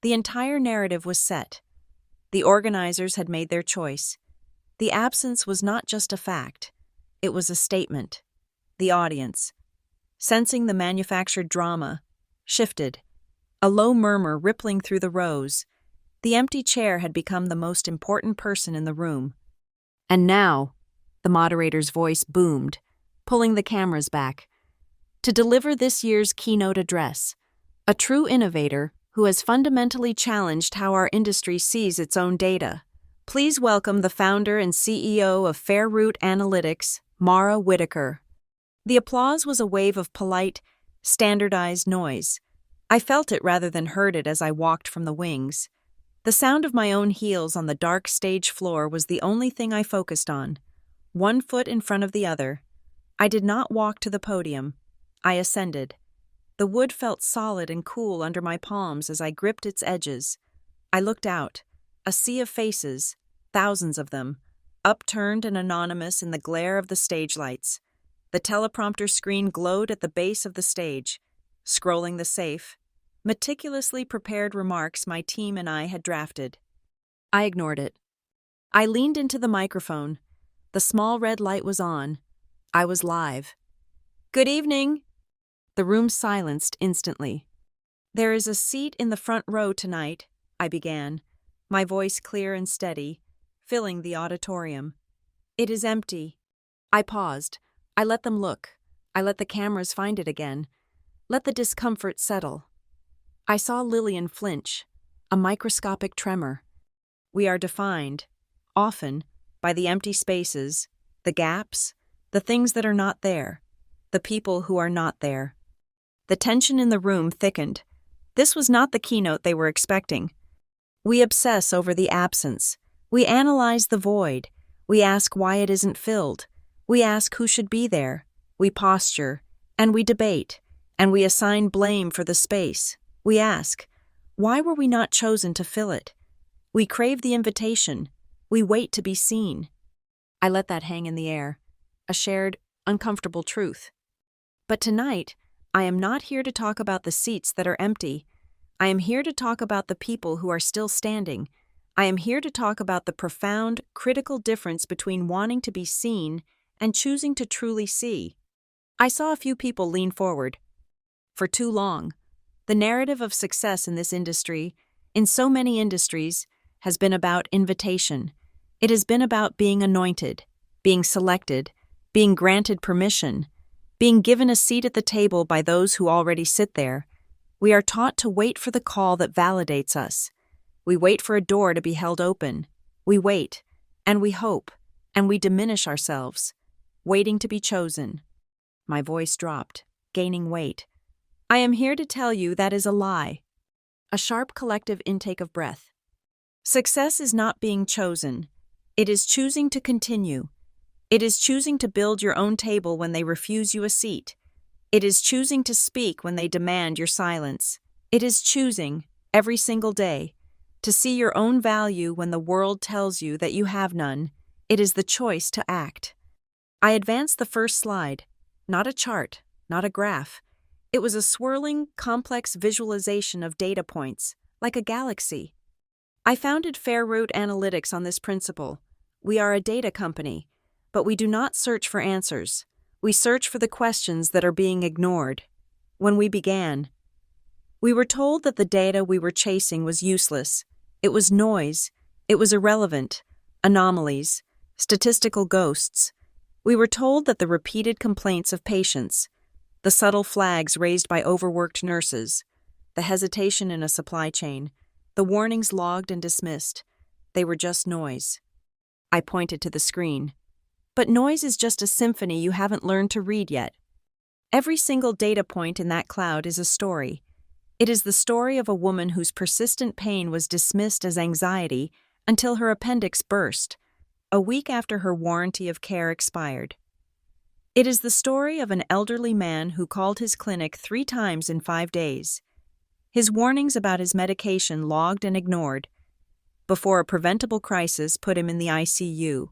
the entire narrative was set. The organizers had made their choice. The absence was not just a fact, it was a statement. The audience, sensing the manufactured drama, shifted, a low murmur rippling through the rows. The empty chair had become the most important person in the room. And now, the moderator's voice boomed, pulling the cameras back. To deliver this year's keynote address, a true innovator who has fundamentally challenged how our industry sees its own data. Please welcome the founder and CEO of Fairroot Analytics, Mara Whitaker. The applause was a wave of polite, standardized noise. I felt it rather than heard it as I walked from the wings. The sound of my own heels on the dark stage floor was the only thing I focused on, one foot in front of the other. I did not walk to the podium. I ascended. The wood felt solid and cool under my palms as I gripped its edges. I looked out, a sea of faces, thousands of them, upturned and anonymous in the glare of the stage lights. The teleprompter screen glowed at the base of the stage, scrolling the safe, meticulously prepared remarks my team and I had drafted. I ignored it. I leaned into the microphone. The small red light was on. I was live. Good evening. The room silenced instantly. There is a seat in the front row tonight, I began, my voice clear and steady, filling the auditorium. It is empty. I paused. I let them look. I let the cameras find it again. Let the discomfort settle. I saw Lillian flinch, a microscopic tremor. We are defined, often, by the empty spaces, the gaps, the things that are not there, the people who are not there. The tension in the room thickened. This was not the keynote they were expecting. We obsess over the absence. We analyze the void. We ask why it isn't filled. We ask who should be there. We posture, and we debate, and we assign blame for the space. We ask, why were we not chosen to fill it? We crave the invitation. We wait to be seen. I let that hang in the air, a shared, uncomfortable truth. But tonight, I am not here to talk about the seats that are empty. I am here to talk about the people who are still standing. I am here to talk about the profound, critical difference between wanting to be seen and choosing to truly see. I saw a few people lean forward. For too long, the narrative of success in this industry, in so many industries, has been about invitation. It has been about being anointed, being selected, being granted permission, being given a seat at the table by those who already sit there. We are taught to wait for the call that validates us. We wait for a door to be held open. We wait, and we hope, and we diminish ourselves, waiting to be chosen. My voice dropped, gaining weight. I am here to tell you that is a lie. A sharp collective intake of breath. Success is not being chosen. It is choosing to continue. It is choosing to build your own table when they refuse you a seat. It is choosing to speak when they demand your silence. It is choosing, every single day, to see your own value when the world tells you that you have none. It is the choice to act. I advanced the first slide. Not a chart, not a graph. It was a swirling, complex visualization of data points, like a galaxy. I founded Fairroot Analytics on this principle. We are a data company, but we do not search for answers. We search for the questions that are being ignored. When we began, we were told that the data we were chasing was useless. It was noise. It was irrelevant. Anomalies. Statistical ghosts. We were told that the repeated complaints of patients, the subtle flags raised by overworked nurses, the hesitation in a supply chain, the warnings logged and dismissed, they were just noise. I pointed to the screen. But noise is just a symphony you haven't learned to read yet. Every single data point in that cloud is a story. It is the story of a woman whose persistent pain was dismissed as anxiety until her appendix burst, a week after her warranty of care expired. It is the story of an elderly man who called his clinic 3 times in 5 days. His warnings about his medication logged and ignored, before a preventable crisis put him in the ICU.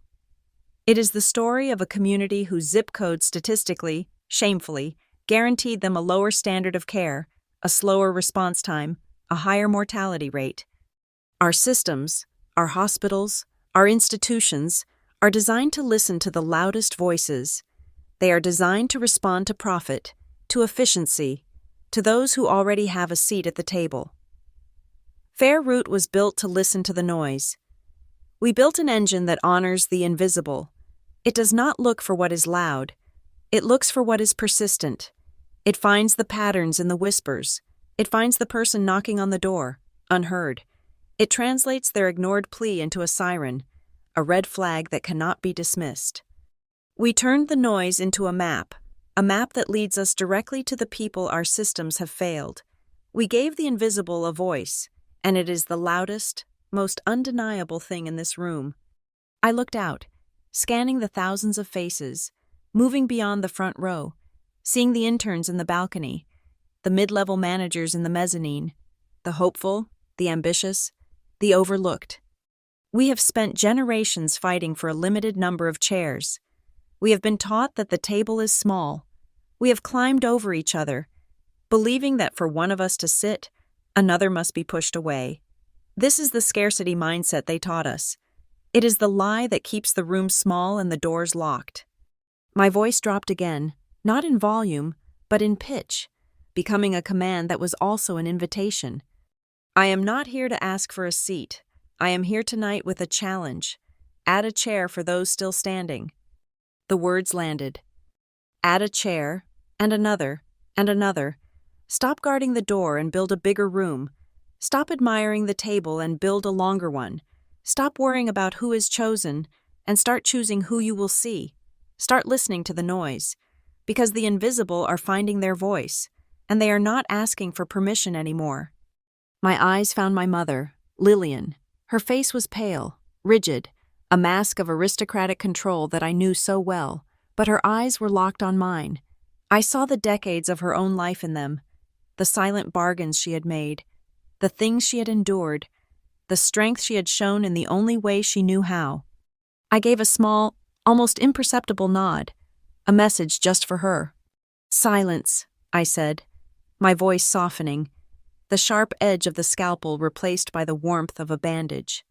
It is the story of a community whose zip code statistically, shamefully, guaranteed them a lower standard of care, a slower response time, a higher mortality rate. Our systems, our hospitals, our institutions are designed to listen to the loudest voices. They are designed to respond to profit, to efficiency, to those who already have a seat at the table. Fairroot was built to listen to the noise. We built an engine that honors the invisible. It does not look for what is loud. It looks for what is persistent. It finds the patterns in the whispers. It finds the person knocking on the door, unheard. It translates their ignored plea into a siren, a red flag that cannot be dismissed. We turned the noise into a map that leads us directly to the people our systems have failed. We gave the invisible a voice, and it is the loudest, most undeniable thing in this room. I looked out, scanning the thousands of faces, moving beyond the front row, seeing the interns in the balcony, the mid-level managers in the mezzanine, the hopeful, the ambitious, the overlooked. We have spent generations fighting for a limited number of chairs. We have been taught that the table is small. We have climbed over each other, believing that for one of us to sit, another must be pushed away. This is the scarcity mindset they taught us. It is the lie that keeps the room small and the doors locked. My voice dropped again, not in volume, but in pitch, becoming a command that was also an invitation. I am not here to ask for a seat. I am here tonight with a challenge. Add a chair for those still standing. The words landed. Add a chair, and another, and another. Stop guarding the door and build a bigger room. Stop admiring the table and build a longer one. Stop worrying about who is chosen and start choosing who you will see. Start listening to the noise, because the invisible are finding their voice, and they are not asking for permission anymore. My eyes found my mother, Lillian. Her face was pale, rigid, a mask of aristocratic control that I knew so well, but her eyes were locked on mine. I saw the decades of her own life in them, the silent bargains she had made, the things she had endured, the strength she had shown in the only way she knew how. I gave a small, almost imperceptible nod, a message just for her. Silence, I said, my voice softening, the sharp edge of the scalpel replaced by the warmth of a bandage.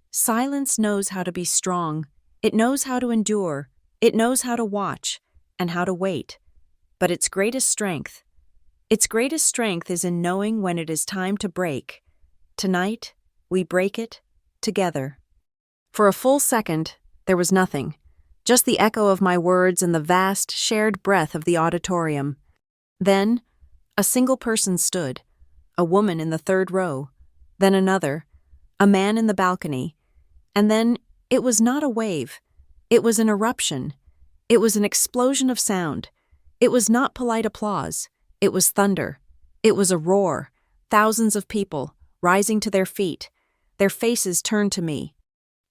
Silence knows how to be strong. It knows how to endure. It knows how to watch and how to wait. but its greatest strength is in knowing when it is time to break. Tonight, we break it together. For a full second, there was nothing, just the echo of my words and the vast, shared breath of the auditorium. Then, a single person stood, a woman in the third row, then another, a man in the balcony, and then it was not a wave. It was an eruption. It was an explosion of sound. It was not polite applause. It was thunder. It was a roar. Thousands of people, rising to their feet, their faces turned to me.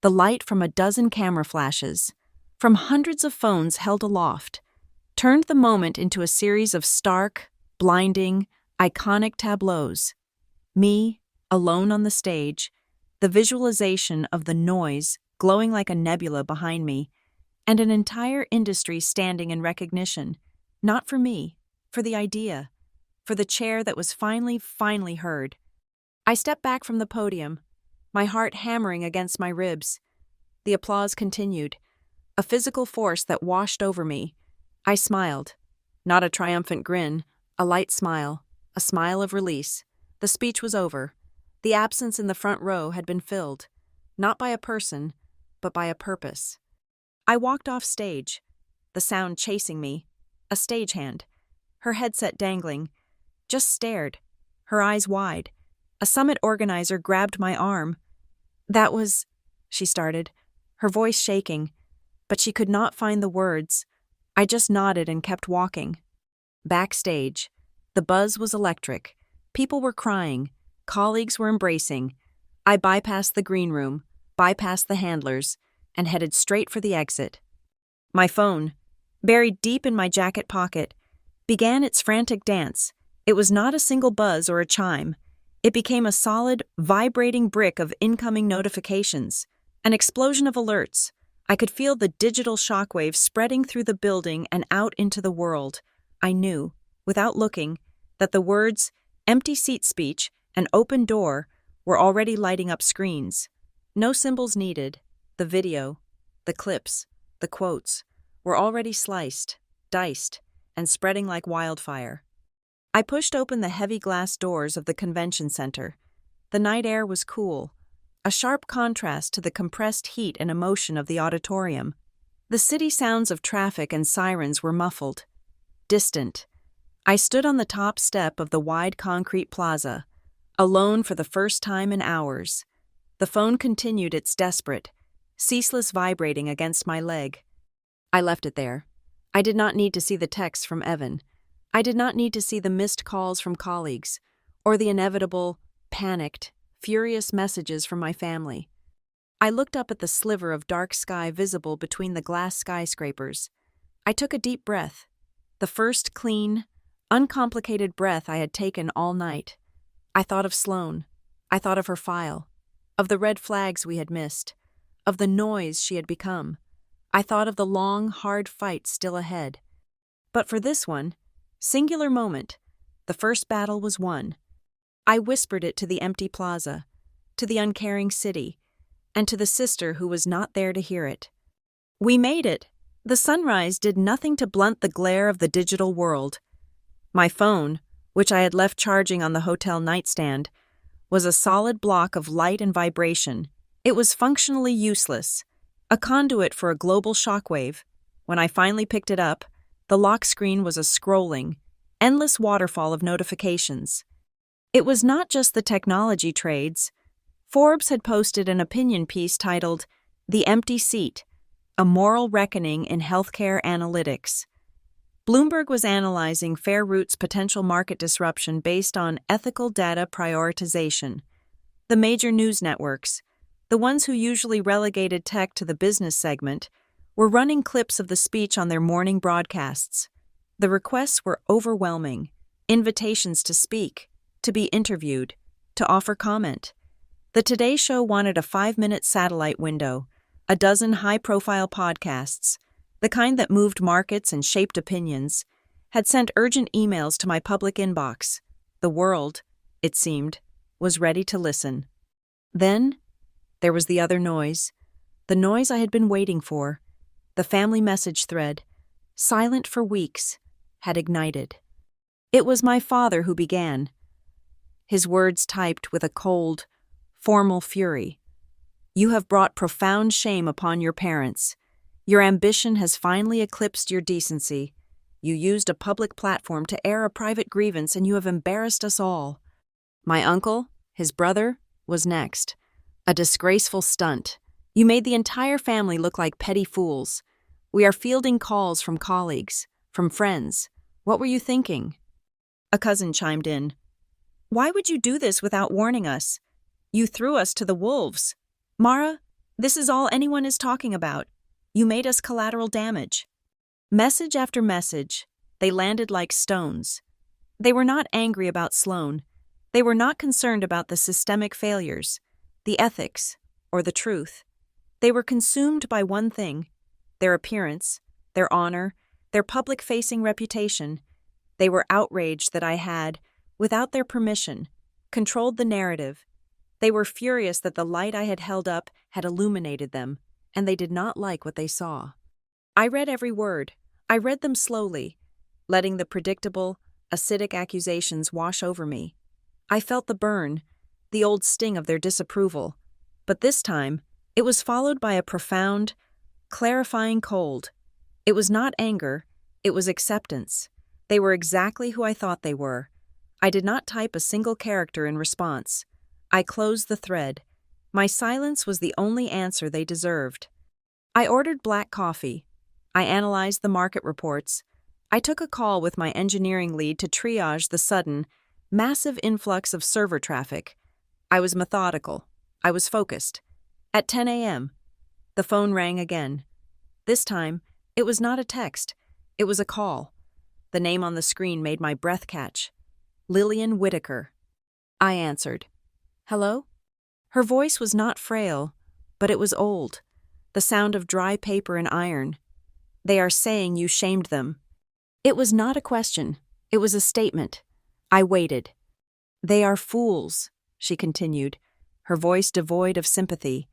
The light from a dozen camera flashes, from hundreds of phones held aloft, turned the moment into a series of stark, blinding, iconic tableaus. Me, alone on the stage, the visualization of the noise glowing like a nebula behind me, and an entire industry standing in recognition, not for me, for the idea, for the chair that was finally heard. I stepped back from the podium, my heart hammering against my ribs. The applause continued, a physical force that washed over me. I smiled, not a triumphant grin, a light smile, a smile of release. The speech was over. The absence in the front row had been filled, not by a person, but by a purpose. I walked off stage, the sound chasing me, a stagehand, her headset dangling, just stared, her eyes wide. A summit organizer grabbed my arm. "That was," she started, her voice shaking, but she could not find the words. I just nodded and kept walking. Backstage, the buzz was electric. People were crying, colleagues were embracing. I bypassed the green room, bypassed the handlers, and headed straight for the exit. My phone, buried deep in my jacket pocket, began its frantic dance. It was not a single buzz or a chime. It became a solid, vibrating brick of incoming notifications, an explosion of alerts. I could feel the digital shockwave spreading through the building and out into the world. I knew, without looking, that the words "empty seat speech" and "open door" were already lighting up screens. No symbols needed. The video, the clips, the quotes were already sliced, diced, and spreading like wildfire. I pushed open the heavy glass doors of the convention center. The night air was cool, a sharp contrast to the compressed heat and emotion of the auditorium. The city sounds of traffic and sirens were muffled, distant. I stood on the top step of the wide concrete plaza, alone for the first time in hours. The phone continued its desperate, ceaseless vibrating against my leg. I left it there. I did not need to see the texts from Evan. I did not need to see the missed calls from colleagues, or the inevitable, panicked, furious messages from my family. I looked up at the sliver of dark sky visible between the glass skyscrapers. I took a deep breath, the first clean, uncomplicated breath I had taken all night. I thought of Sloane. I thought of her file, of the red flags we had missed, of the noise she had become. I thought of the long, hard fight still ahead. But for this one, singular moment, the first battle was won. I whispered it to the empty plaza, to the uncaring city, and to the sister who was not there to hear it. We made it. The sunrise did nothing to blunt the glare of the digital world. My phone, which I had left charging on the hotel nightstand, was a solid block of light and vibration. It was functionally useless, a conduit for a global shockwave. When I finally picked it up, the lock screen was a scrolling, endless waterfall of notifications. It was not just the technology trades. Forbes had posted an opinion piece titled, "The Empty Seat, A Moral Reckoning in Healthcare Analytics." Bloomberg was analyzing Fairroot's potential market disruption based on ethical data prioritization. The major news networks, the ones who usually relegated tech to the business segment, were running clips of the speech on their morning broadcasts. The requests were overwhelming. Invitations to speak, to be interviewed, to offer comment. The Today Show wanted a 5-minute satellite window, a dozen high-profile podcasts, the kind that moved markets and shaped opinions, had sent urgent emails to my public inbox. The world, it seemed, was ready to listen. Then, there was the other noise, the noise I had been waiting for, the family message thread, silent for weeks, had ignited. It was my father who began, his words typed with a cold, formal fury. You have brought profound shame upon your parents. Your ambition has finally eclipsed your decency. You used a public platform to air a private grievance, and you have embarrassed us all. My uncle, his brother, was next. A disgraceful stunt. You made the entire family look like petty fools. We are fielding calls from colleagues, from friends. What were you thinking? A cousin chimed in. Why would you do this without warning us? You threw us to the wolves. Mara, this is all anyone is talking about. You made us collateral damage. Message after message, they landed like stones. They were not angry about Sloan. They were not concerned about the systemic failures, the ethics, or the truth. They were consumed by one thing: their appearance, their honor, their public-facing reputation. They were outraged that I had, without their permission, controlled the narrative. They were furious that the light I had held up had illuminated them, and they did not like what they saw. I read every word. I read them slowly, letting the predictable, acidic accusations wash over me. I felt the burn, the old sting of their disapproval, but this time it was followed by a profound, clarifying cold. It was not anger, it was acceptance. They were exactly who I thought they were. I did not type a single character in response. I closed the thread. My silence was the only answer they deserved. I ordered black coffee. I analyzed the market reports. I took a call with my engineering lead to triage the sudden, massive influx of server traffic. I was methodical. I was focused. At 10 a.m., the phone rang again. This time, it was not a text. It was a call. The name on the screen made my breath catch. Lillian Whitaker. I answered. Hello? Her voice was not frail, but it was old. The sound of dry paper and iron. They are saying you shamed them. It was not a question. It was a statement. I waited. They are fools, she continued, her voice devoid of sympathy.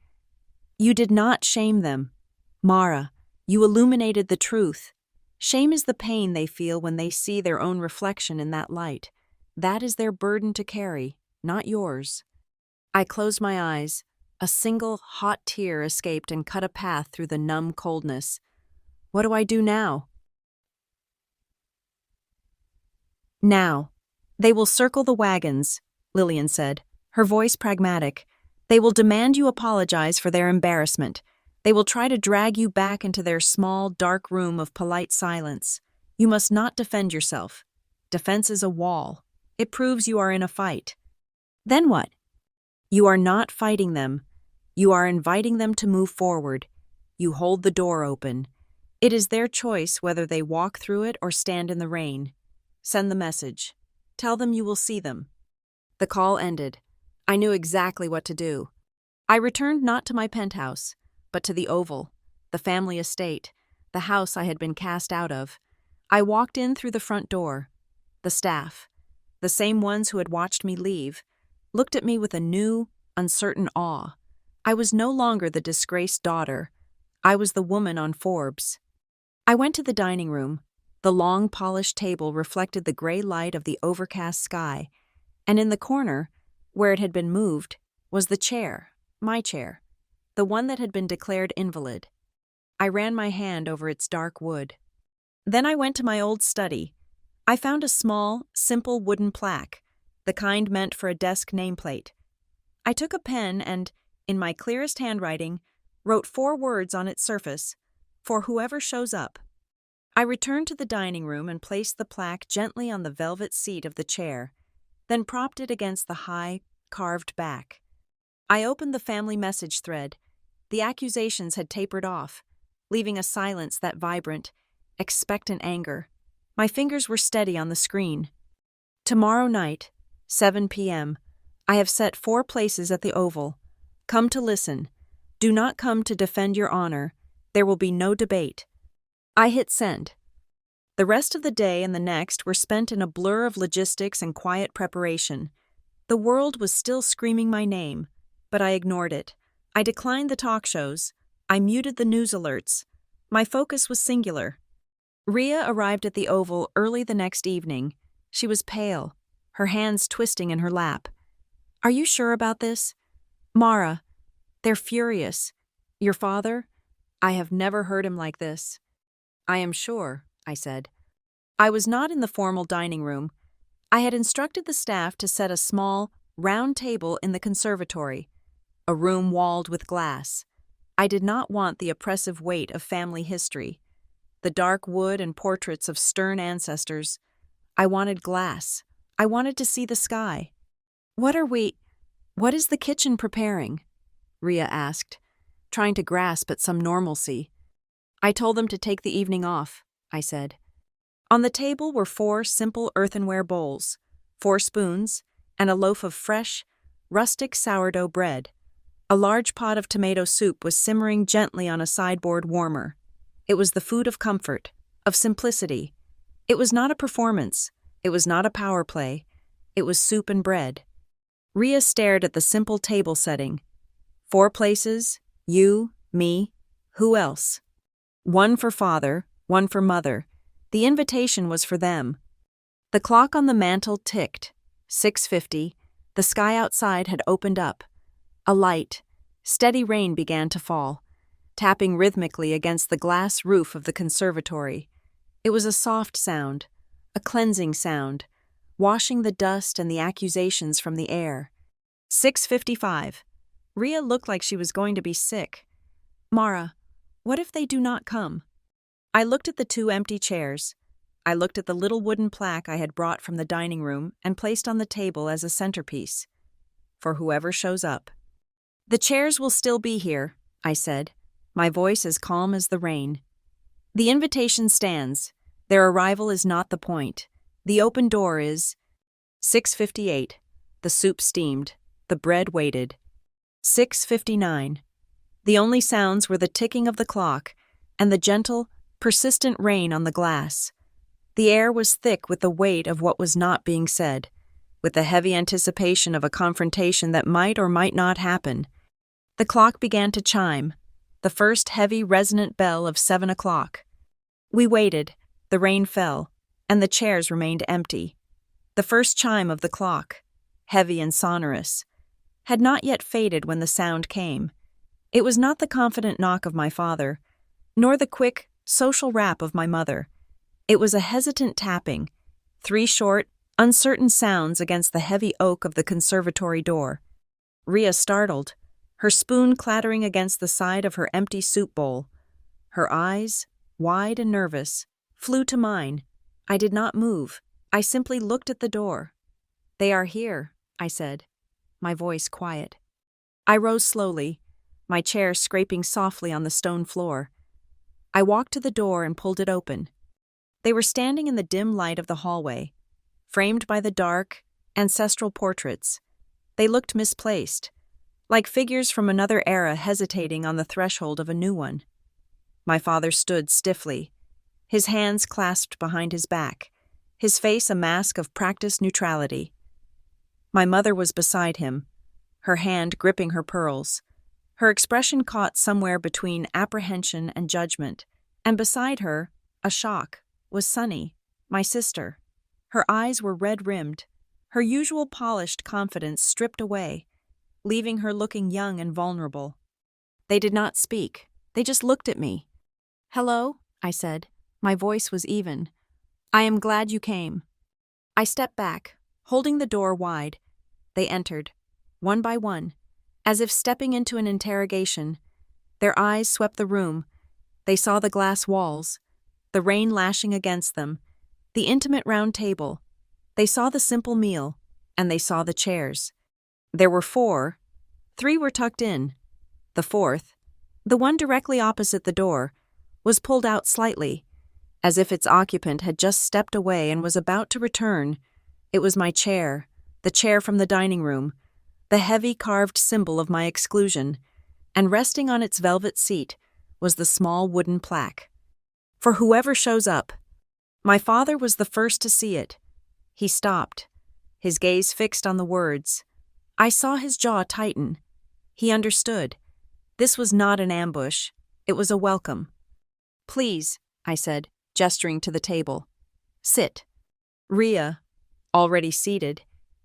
You did not shame them. Mara, you illuminated the truth. Shame is the pain they feel when they see their own reflection in that light. That is their burden to carry, not yours. I closed my eyes. A single hot tear escaped and cut a path through the numb coldness. What do I do now? Now. They will circle the wagons, Lillian said, her voice pragmatic. They will demand you apologize for their embarrassment. They will try to drag you back into their small, dark room of polite silence. You must not defend yourself. Defense is a wall. It proves you are in a fight. Then what? You are not fighting them. You are inviting them to move forward. You hold the door open. It is their choice whether they walk through it or stand in the rain. Send the message. Tell them you will see them. The call ended. I knew exactly what to do. I returned not to my penthouse, but to the Oval, the family estate, the house I had been cast out of. I walked in through the front door. The staff, the same ones who had watched me leave, looked at me with a new, uncertain awe. I was no longer the disgraced daughter. I was the woman on Forbes. I went to the dining room. The long, polished table reflected the gray light of the overcast sky, and in the corner, where it had been moved, was the chair, my chair, the one that had been declared invalid. I ran my hand over its dark wood. Then I went to my old study. I found a small, simple wooden plaque, the kind meant for a desk nameplate. I took a pen and, in my clearest handwriting, wrote 4 words on its surface, for whoever shows up. I returned to the dining room and placed the plaque gently on the velvet seat of the chair, then propped it against the high, carved back. I opened the family message thread. The accusations had tapered off, leaving a silence that vibrant, expectant anger. My fingers were steady on the screen. Tomorrow night, 7 p.m., I have set 4 places at the Oval. Come to listen. Do not come to defend your honor. There will be no debate. I hit send. The rest of the day and the next were spent in a blur of logistics and quiet preparation. The world was still screaming my name, but I ignored it. I declined the talk shows. I muted the news alerts. My focus was singular. Rhea arrived at the Oval early the next evening. She was pale, her hands twisting in her lap. "Are you sure about this?" "Mara, they're furious. Your father? I have never heard him like this." "I am sure," I said. I was not in the formal dining room. I had instructed the staff to set a small, round table in the conservatory, a room walled with glass. I did not want the oppressive weight of family history, the dark wood and portraits of stern ancestors. I wanted glass. I wanted to see the sky. What is the kitchen preparing?" Rhea asked, trying to grasp at some normalcy. "I told them to take the evening off," I said. On the table were 4 simple earthenware bowls, 4 spoons, and a loaf of fresh, rustic sourdough bread. A large pot of tomato soup was simmering gently on a sideboard warmer. It was the food of comfort, of simplicity. It was not a performance. It was not a power play. It was soup and bread. Rhea stared at the simple table setting. 4 places, you, me, who else? 1 for father, 1 for mother. The invitation was for them. The clock on the mantel ticked. 6:50. The sky outside had opened up. A light, steady rain began to fall, tapping rhythmically against the glass roof of the conservatory. It was a soft sound, a cleansing sound, washing the dust and the accusations from the air. 6:55. Rhea looked like she was going to be sick. "Mara, what if they do not come?" I looked at the 2 empty chairs. I looked at the little wooden plaque I had brought from the dining room and placed on the table as a centerpiece. "For whoever shows up." "The chairs will still be here," I said, my voice as calm as the rain. "The invitation stands. Their arrival is not the point. The open door is." 6:58. The soup steamed. The bread waited. 6:59. The only sounds were the ticking of the clock and the gentle, persistent rain on the glass. The air was thick with the weight of what was not being said, with the heavy anticipation of a confrontation that might or might not happen. The clock began to chime, the first heavy, resonant bell of 7 o'clock. We waited, the rain fell, and the chairs remained empty. The first chime of the clock, heavy and sonorous, had not yet faded when the sound came. It was not the confident knock of my father, nor the quick, social rap of my mother. It was a hesitant tapping, 3 short, uncertain sounds against the heavy oak of the conservatory door. Rhea startled, her spoon clattering against the side of her empty soup bowl. Her eyes, wide and nervous, flew to mine. I did not move. I simply looked at the door. "They are here," I said, my voice quiet. I rose slowly, my chair scraping softly on the stone floor. I walked to the door and pulled it open. They were standing in the dim light of the hallway, framed by the dark, ancestral portraits. They looked misplaced, like figures from another era hesitating on the threshold of a new one. My father stood stiffly, his hands clasped behind his back, his face a mask of practiced neutrality. My mother was beside him, her hand gripping her pearls. Her expression caught somewhere between apprehension and judgment, and beside her, a shock, was Sunny, my sister. Her eyes were red-rimmed, her usual polished confidence stripped away, leaving her looking young and vulnerable. They did not speak. They just looked at me. "Hello," I said. My voice was even. "I am glad you came." I stepped back, holding the door wide. They entered, one by one, as if stepping into an interrogation. Their eyes swept the room. They saw the glass walls, the rain lashing against them, the intimate round table. They saw the simple meal, and they saw the chairs. There were 4. 3 were tucked in. The 4th, the one directly opposite the door, was pulled out slightly, as if its occupant had just stepped away and was about to return. It was my chair, the chair from the dining room, the heavy carved symbol of my exclusion, and resting on its velvet seat was the small wooden plaque. "For whoever shows up." My father was the first to see it. He stopped, his gaze fixed on the words. I saw his jaw tighten. He understood. This was not an ambush. It was a welcome. "Please," I said, gesturing to the table. Sit. Rhea, already seated,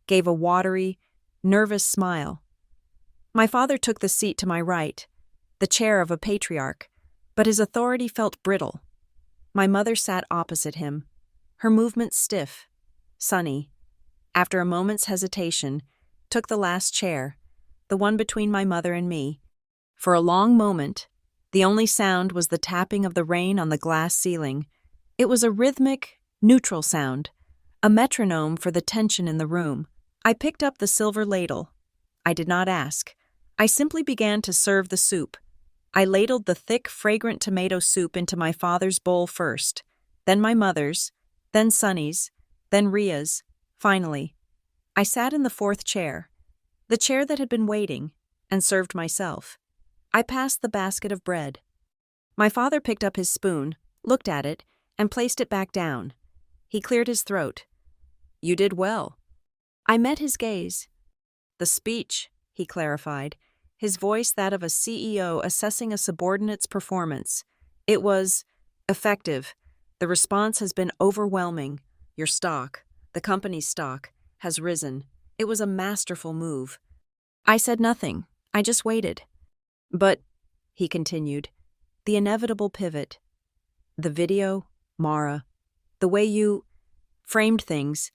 gave a watery, nervous smile. My father took the seat to my right, the chair of a patriarch, but his authority felt brittle. My mother sat opposite him, her movements stiff. Sunny, after a moment's hesitation, took the last chair, the one between my mother and me. For a long moment, the only sound was the tapping of the rain on the glass ceiling. It was a rhythmic, neutral sound, a metronome for the tension in the room. I picked up the silver ladle. I did not ask. I simply began to serve the soup. I ladled the thick, fragrant tomato soup into my father's bowl first, then my mother's, then Sunny's, then Rhea's, finally. I sat in the fourth chair, the chair that had been waiting, and served myself. I passed the basket of bread. My father picked up his spoon, looked at it, and placed it back down. He cleared his throat. "You did well." I met his gaze. "The speech," he clarified, his voice that of a CEO assessing a subordinate's performance. "It was effective. The response has been overwhelming. Your stock, the company's stock, has risen. It was a masterful move." I said nothing. I just waited. "But," he continued, "the inevitable pivot. The video, Mara, the way you framed things,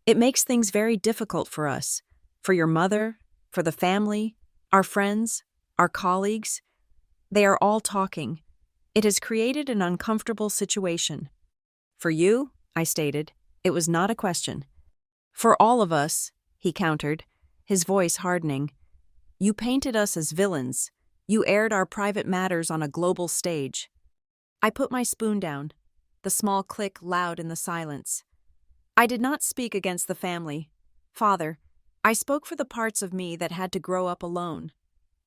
it makes things very difficult for us, for your mother, for the family, our friends, our colleagues. They are all talking. It has created an uncomfortable situation. For you," I stated, "it was not a question. For all of us," he countered, his voice hardening. "You painted us as villains. You aired our private matters on a global stage." I put my spoon down, the small click loud in the silence. I did not speak against the family. Father, I spoke for the parts of me that had to grow up alone.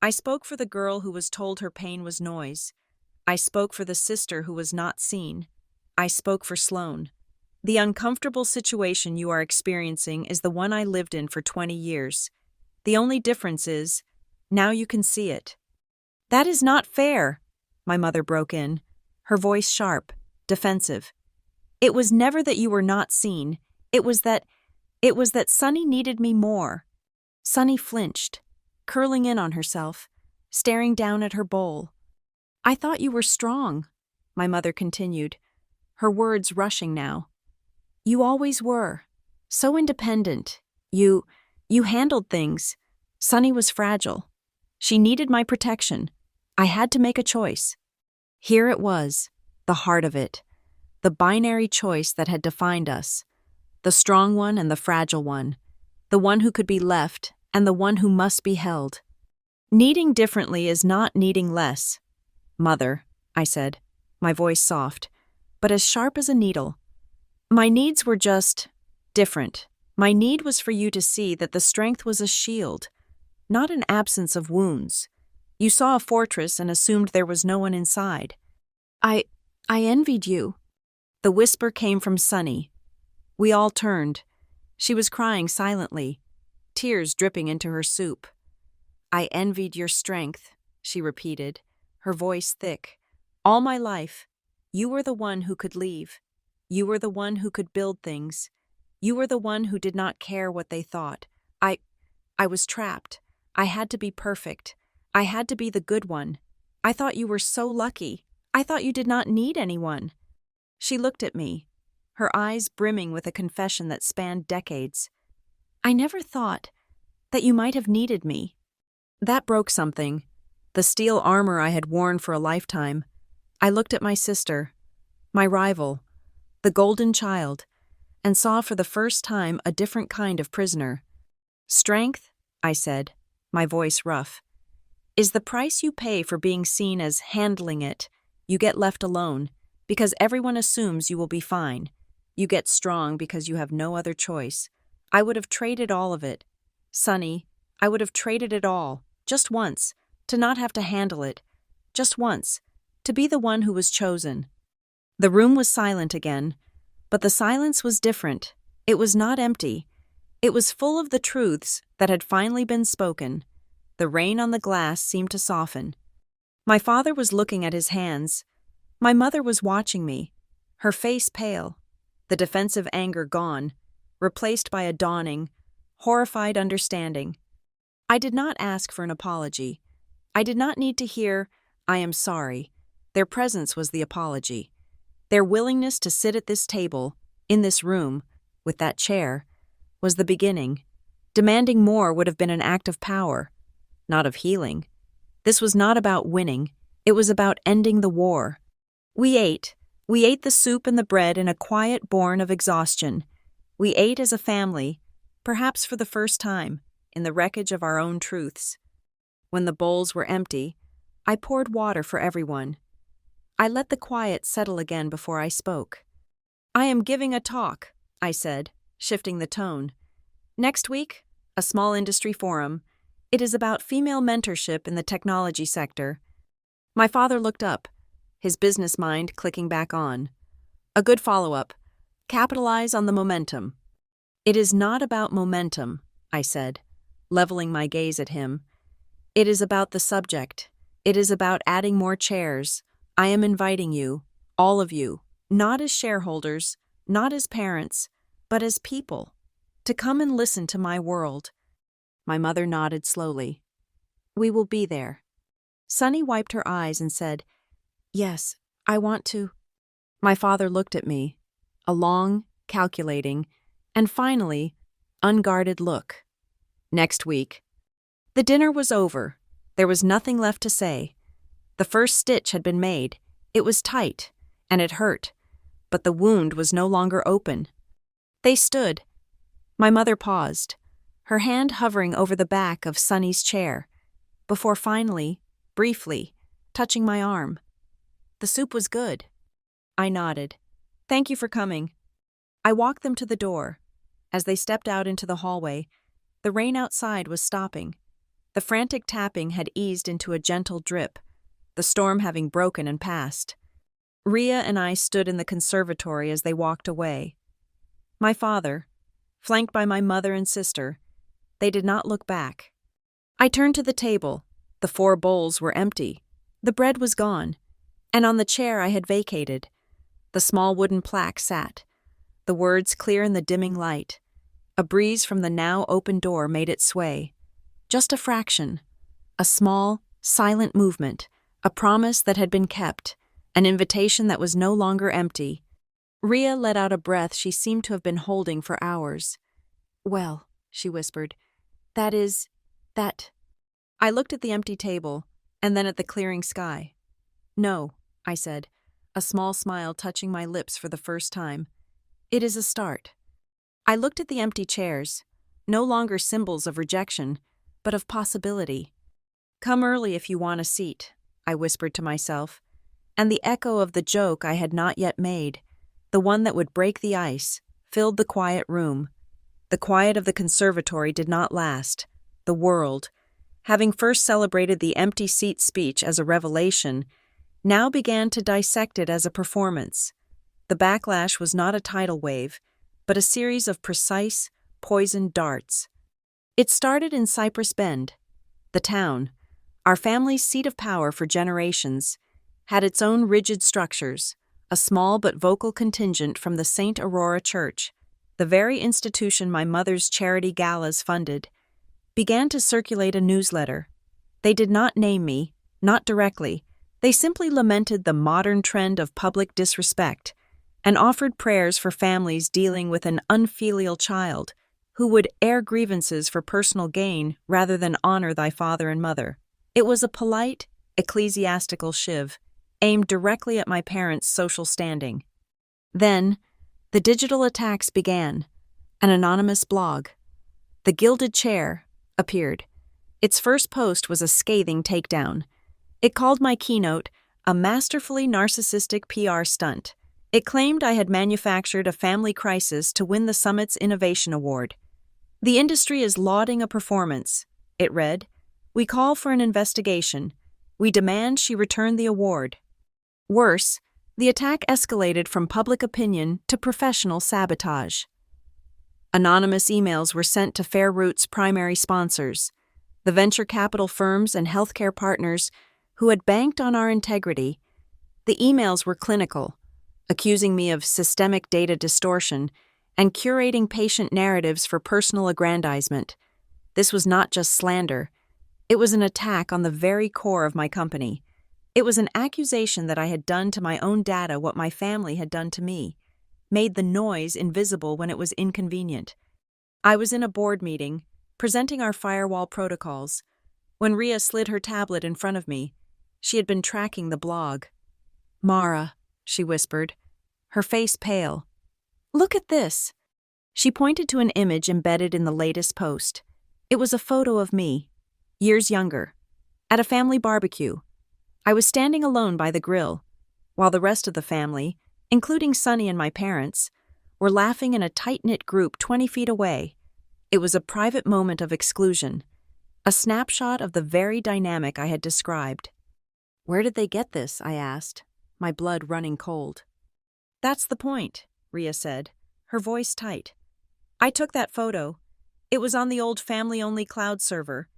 I spoke for the girl who was told her pain was noise. I spoke for the sister who was not seen. I spoke for Sloane. The uncomfortable situation you are experiencing is the one I lived in for 20 years. The only difference is, now you can see it. "That is not fair," my mother broke in, her voice sharp, defensive. "It was never that you were not seen. It was that Sunny needed me more." Sunny flinched, curling in on herself, staring down at her bowl. "I thought you were strong," my mother continued, her words rushing now. "You always were. So independent. You handled things. Sunny was fragile. She needed my protection. I had to make a choice." Here it was, the heart of it, the binary choice that had defined us, the strong one and the fragile one, the one who could be left and the one who must be held. "Needing differently is not needing less." "Mother," I said, my voice soft, but as sharp as a needle. "My needs were just different. My need was for you to see that the strength was a shield, not an absence of wounds. You saw a fortress and assumed there was no one inside. I envied you." The whisper came from Sunny. We all turned. She was crying silently, tears dripping into her soup. "I envied your strength," she repeated, her voice thick. "All my life, you were the one who could leave. You were the one who could build things. You were the one who did not care what they thought. I was trapped. I had to be perfect. I had to be the good one. I thought you were so lucky. I thought you did not need anyone." She looked at me, her eyes brimming with a confession that spanned decades. "I never thought that you might have needed me." That broke something, the steel armor I had worn for a lifetime. I looked at my sister, my rival, the golden child, and saw for the first time a different kind of prisoner. "Strength," I said, my voice rough, "is the price you pay for being seen as handling it. You get left alone, because everyone assumes you will be fine. You get strong because you have no other choice. I would have traded all of it. Sunny, I would have traded it all, just once, to not have to handle it. Just once, to be the one who was chosen." The room was silent again, but the silence was different. It was not empty. It was full of the truths that had finally been spoken. The rain on the glass seemed to soften. My father was looking at his hands. My mother was watching me. her face pale, the defensive anger gone, replaced by a dawning, horrified understanding. I did not ask for an apology. I did not need to hear, "I am sorry." Their presence was the apology. Their willingness to sit at this table, in this room, with that chair, was the beginning. Demanding more would have been an act of power, not of healing. This was not about winning. It was about ending the war. We ate. We ate the soup and the bread in a quiet born of exhaustion. We ate as a family, perhaps for the first time, in the wreckage of our own truths. When the bowls were empty, I poured water for everyone. I let the quiet settle again before I spoke. "I am giving a talk," I said, shifting the tone. "Next week, a small industry forum. It is about female mentorship in the technology sector." My father looked up, his business mind clicking back on. "A good follow-up. Capitalize on the momentum." "It is not about momentum," I said, leveling my gaze at him. "It is about the subject. It is about adding more chairs. I am inviting you, all of you, not as shareholders, not as parents, but as people, to come and listen to my world." My mother nodded slowly. "We will be there." Sunny wiped her eyes and said, "Yes, I want to." My father looked at me, a long, calculating, and finally, unguarded look. "Next week." The dinner was over. There was nothing left to say. The first stitch had been made. It was tight, and it hurt, but the wound was no longer open. They stood. My mother paused, her hand hovering over the back of Sunny's chair, before finally, briefly, touching my arm. "The soup was good." I nodded. "Thank you for coming." I walked them to the door. As they stepped out into the hallway, the rain outside was stopping. The frantic tapping had eased into a gentle drip, the storm having broken and passed. Rhea and I stood in the conservatory as they walked away. My father, flanked by my mother and sister, they did not look back. I turned to the table. The 4 bowls were empty. The bread was gone, and on the chair I had vacated, the small wooden plaque sat, the words clear in the dimming light. A breeze from the now open door made it sway. Just a fraction, a small, silent movement, a promise that had been kept, an invitation that was no longer empty. Rhea let out a breath she seemed to have been holding for hours. "Well," she whispered, that. I looked at the empty table, and then at the clearing sky. "No," I said, a small smile touching my lips for the first time. "It is a start." I looked at the empty chairs, no longer symbols of rejection, but of possibility. "Come early if you want a seat," I whispered to myself, and the echo of the joke I had not yet made, the one that would break the ice, filled the quiet room. The quiet of the conservatory did not last. The world, having first celebrated the empty seat speech as a revelation, now began to dissect it as a performance. The backlash was not a tidal wave, but a series of precise, poisoned darts. It started in Cypress Bend. The town, our family's seat of power for generations, had its own rigid structures, a small but vocal contingent from the St. Aurora Church, the very institution my mother's charity galas funded, began to circulate a newsletter. They did not name me, not directly. They simply lamented the modern trend of public disrespect and offered prayers for families dealing with an unfilial child who would air grievances for personal gain rather than honor thy father and mother. It was a polite, ecclesiastical shiv, aimed directly at my parents' social standing. Then, the digital attacks began. An anonymous blog, The Gilded Chair, appeared. Its first post was a scathing takedown. It called my keynote a masterfully narcissistic PR stunt. It claimed I had manufactured a family crisis to win the summit's Innovation Award. "The industry is lauding a performance," it read. "We call for an investigation. We demand she return the award." Worse, the attack escalated from public opinion to professional sabotage. Anonymous emails were sent to Fairroot's primary sponsors, the venture capital firms and healthcare partners who had banked on our integrity. The emails were clinical, accusing me of systemic data distortion and curating patient narratives for personal aggrandizement. This was not just slander. It was an attack on the very core of my company. It was an accusation that I had done to my own data what my family had done to me, made the noise invisible when it was inconvenient. I was in a board meeting, presenting our firewall protocols, when Ria slid her tablet in front of me. She had been tracking the blog. "Mara," she whispered, her face pale. "Look at this." She pointed to an image embedded in the latest post. It was a photo of me, years younger, at a family barbecue. I was standing alone by the grill, while the rest of the family, including Sonny and my parents, were laughing in a tight-knit group 20 feet away. It was a private moment of exclusion, a snapshot of the very dynamic I had described. "Where did they get this?" I asked, my blood running cold. "That's the point," Ria said, her voice tight. "I took that photo. It was on the old family-only cloud server.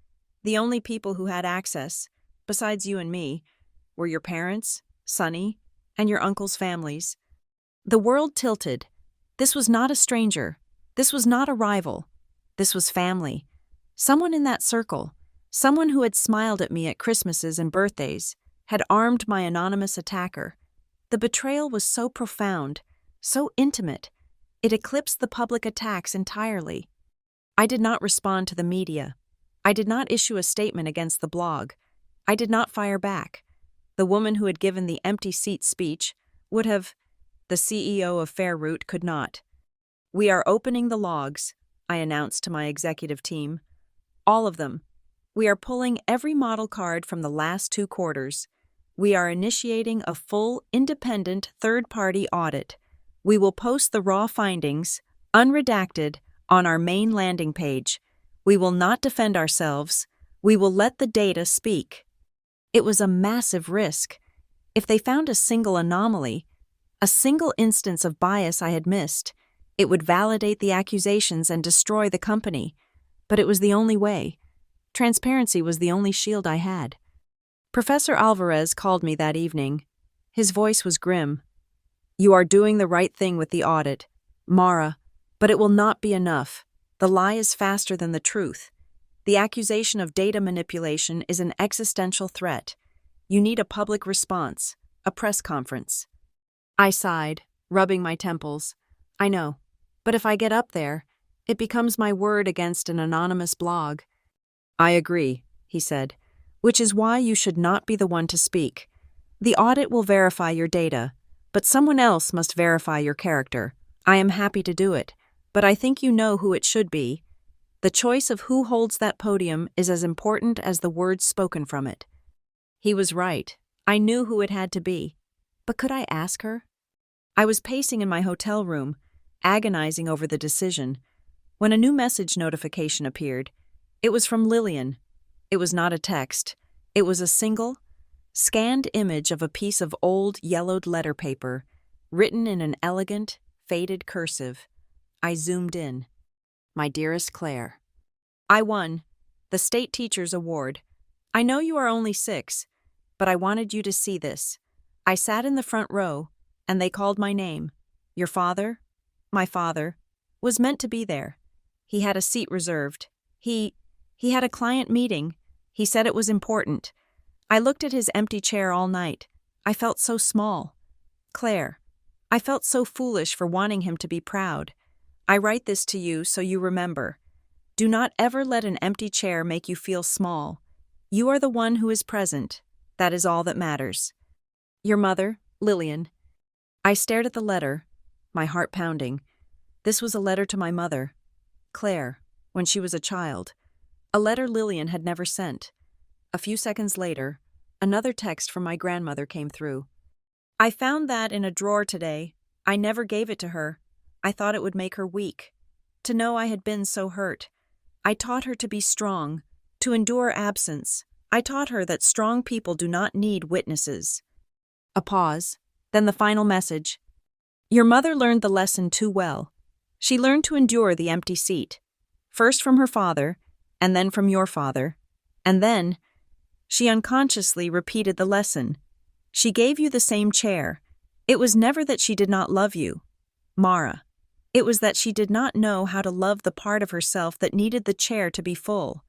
The only people who had access, besides you and me, were your parents, Sonny, and your uncle's families." The world tilted. This was not a stranger. This was not a rival. This was family. Someone in that circle, someone who had smiled at me at Christmases and birthdays, had armed my anonymous attacker. The betrayal was so profound, so intimate, it eclipsed the public attacks entirely. I did not respond to the media. I did not issue a statement against the blog. I did not fire back. The woman who had given the empty seat speech would have. The CEO of Fairroot could not. "We are opening the logs," I announced to my executive team. "All of them. We are pulling every model card from the last 2 quarters. We are initiating a full, independent, third-party audit. We will post the raw findings, unredacted, on our main landing page. We will not defend ourselves. We will let the data speak." It was a massive risk. If they found a single anomaly, a single instance of bias I had missed, it would validate the accusations and destroy the company. But it was the only way. Transparency was the only shield I had. Professor Alvarez called me that evening. His voice was grim. "You are doing the right thing with the audit, Mara, but it will not be enough. The lie is faster than the truth. The accusation of data manipulation is an existential threat. You need a public response, a press conference." I sighed, rubbing my temples. "I know, but if I get up there, it becomes my word against an anonymous blog." "I agree," he said, "which is why you should not be the one to speak. The audit will verify your data, but someone else must verify your character. I am happy to do it, but I think you know who it should be. The choice of who holds that podium is as important as the words spoken from it." He was right. I knew who it had to be. But could I ask her? I was pacing in my hotel room, agonizing over the decision, when a new message notification appeared. It was from Lillian. It was not a text. It was a single, scanned image of a piece of old, yellowed letter paper, written in an elegant, faded cursive. I zoomed in. "My dearest Claire, I won the State Teachers Award. I know you are only 6, but I wanted you to see this. I sat in the front row, and they called my name. Your father, my father, was meant to be there. He had a seat reserved. He had a client meeting. He said it was important. I looked at his empty chair all night. I felt so small. Claire, I felt so foolish for wanting him to be proud. I write this to you so you remember. Do not ever let an empty chair make you feel small. You are the one who is present. That is all that matters. Your mother, Lillian." I stared at the letter, my heart pounding. This was a letter to my mother, Claire, when she was a child. A letter Lillian had never sent. A few seconds later, another text from my grandmother came through. "I found that in a drawer today. I never gave it to her. I thought it would make her weak. To know I had been so hurt. I taught her to be strong, to endure absence. I taught her that strong people do not need witnesses." A pause, then the final message. "Your mother learned the lesson too well. She learned to endure the empty seat, first from her father, and then from your father, and then she unconsciously repeated the lesson. She gave you the same chair, It was never that she did not love you, Mara. It was that she did not know how to love the part of herself that needed the chair to be full.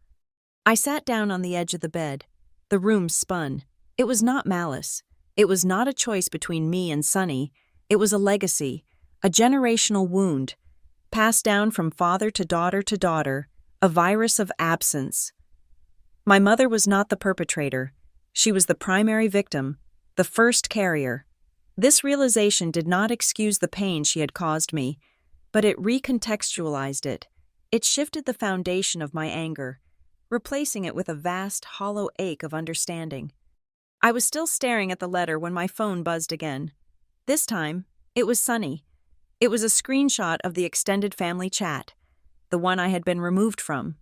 I sat down on the edge of the bed. The room spun. It was not malice. It was not a choice between me and Sonny. It was a legacy, a generational wound, passed down from father to daughter, a virus of absence. My mother was not the perpetrator. She was the primary victim, the first carrier. This realization did not excuse the pain she had caused me, but it recontextualized it. It shifted the foundation of my anger, replacing it with a vast, hollow ache of understanding. I was still staring at the letter when my phone buzzed again. This time, it was Sonny. It was a screenshot of the extended family chat, the one I had been removed from.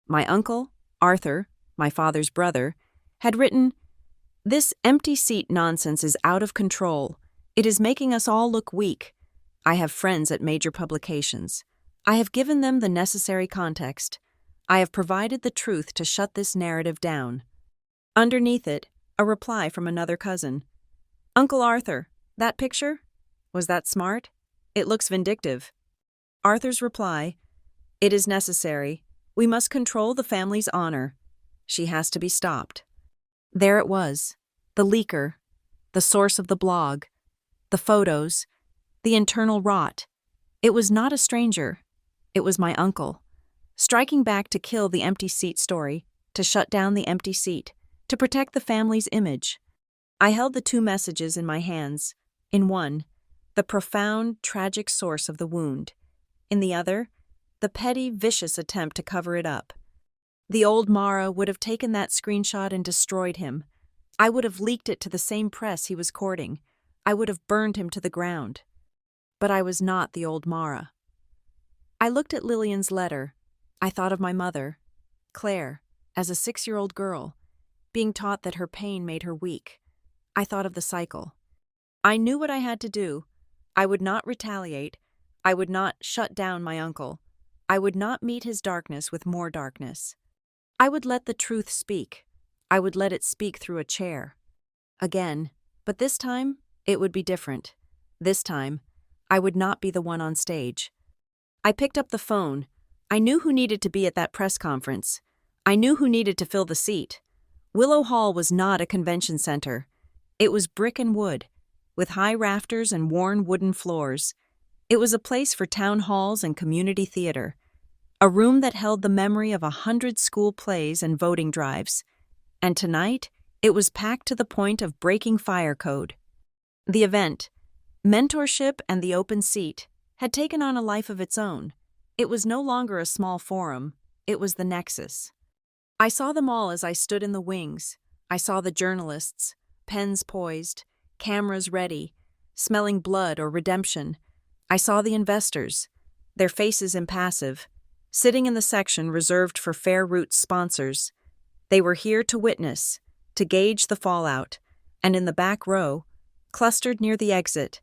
My uncle, Arthur, my father's brother, had written, "This empty seat nonsense is out of control. It is making us all look weak. I have friends at major publications. I have given them the necessary context. I have provided the truth to shut this narrative down." Underneath it, a reply from another cousin. "Uncle Arthur, that picture? Was that smart? It looks vindictive." Arthur's reply, "It is necessary. We must control the family's honor. She has to be stopped." There it was, the leaker, the source of the blog, the photos, the internal rot. It was not a stranger. It was my uncle, striking back to kill the empty seat story, to shut down the empty seat, to protect the family's image. I held the two messages in my hands. In one, the profound, tragic source of the wound. In the other, the petty, vicious attempt to cover it up. The old Mara would have taken that screenshot and destroyed him. I would have leaked it to the same press he was courting. I would have burned him to the ground. But I was not the old Mara. I looked at Lillian's letter. I thought of my mother, Claire, as a 6-year-old girl, being taught that her pain made her weak. I thought of the cycle. I knew what I had to do. I would not retaliate. I would not shut down my uncle. I would not meet his darkness with more darkness. I would let the truth speak. I would let it speak through a chair. Again, but this time, it would be different. This time, I would not be the one on stage. I picked up the phone. I knew who needed to be at that press conference. I knew who needed to fill the seat. Willow Hall was not a convention center. It was brick and wood, with high rafters and worn wooden floors. It was a place for town halls and community theater, a room that held the memory of 100 school plays and voting drives. And tonight, it was packed to the point of breaking fire code. The event, mentorship and the open seat, had taken on a life of its own. It was no longer a small forum, it was the nexus. I saw them all as I stood in the wings. I saw the journalists, pens poised, cameras ready, smelling blood or redemption. I saw the investors, their faces impassive, sitting in the section reserved for Fair Roots sponsors. They were here to witness, to gauge the fallout, and in the back row, clustered near the exit,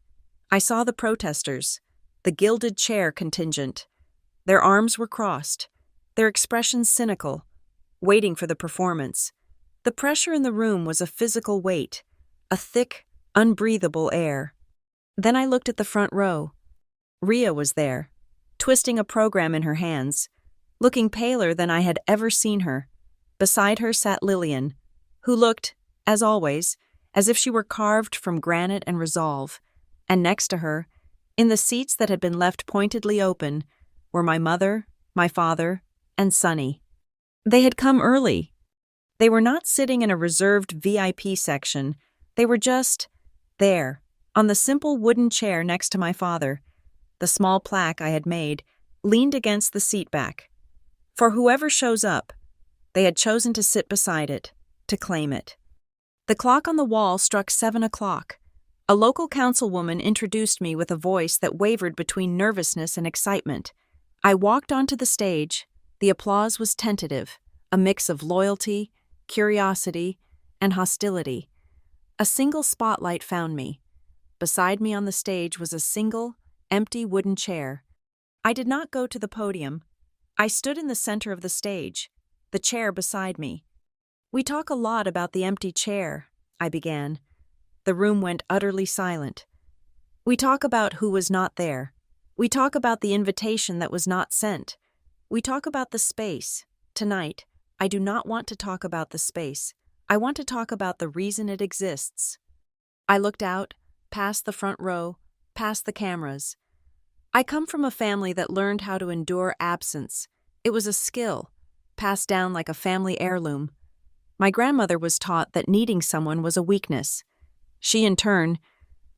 I saw the protesters, the gilded chair contingent. Their arms were crossed, their expressions cynical, waiting for the performance. The pressure in the room was a physical weight, a thick, unbreathable air. Then I looked at the front row. Ria was there, twisting a program in her hands, looking paler than I had ever seen her. Beside her sat Lillian, who looked, as always, as if she were carved from granite and resolve. And next to her, in the seats that had been left pointedly open, were my mother, my father, and Sonny. They had come early. They were not sitting in a reserved VIP section. They were just there, on the simple wooden chair next to my father. The small plaque I had made leaned against the seat back. For whoever shows up, they had chosen to sit beside it, to claim it. The clock on the wall struck 7 o'clock. A local councilwoman introduced me with a voice that wavered between nervousness and excitement. I walked onto the stage. The applause was tentative, a mix of loyalty, curiosity, and hostility. A single spotlight found me. Beside me on the stage was a single, empty wooden chair. I did not go to the podium. I stood in the center of the stage, the chair beside me. "We talk a lot about the empty chair," I began. The room went utterly silent. We talk about who was not there. We talk about the invitation that was not sent. We talk about the space. Tonight, I do not want to talk about the space. I want to talk about the reason it exists. I looked out, past the front row, past the cameras. I come from a family that learned how to endure absence. It was a skill, passed down like a family heirloom. My grandmother was taught that needing someone was a weakness. She, in turn,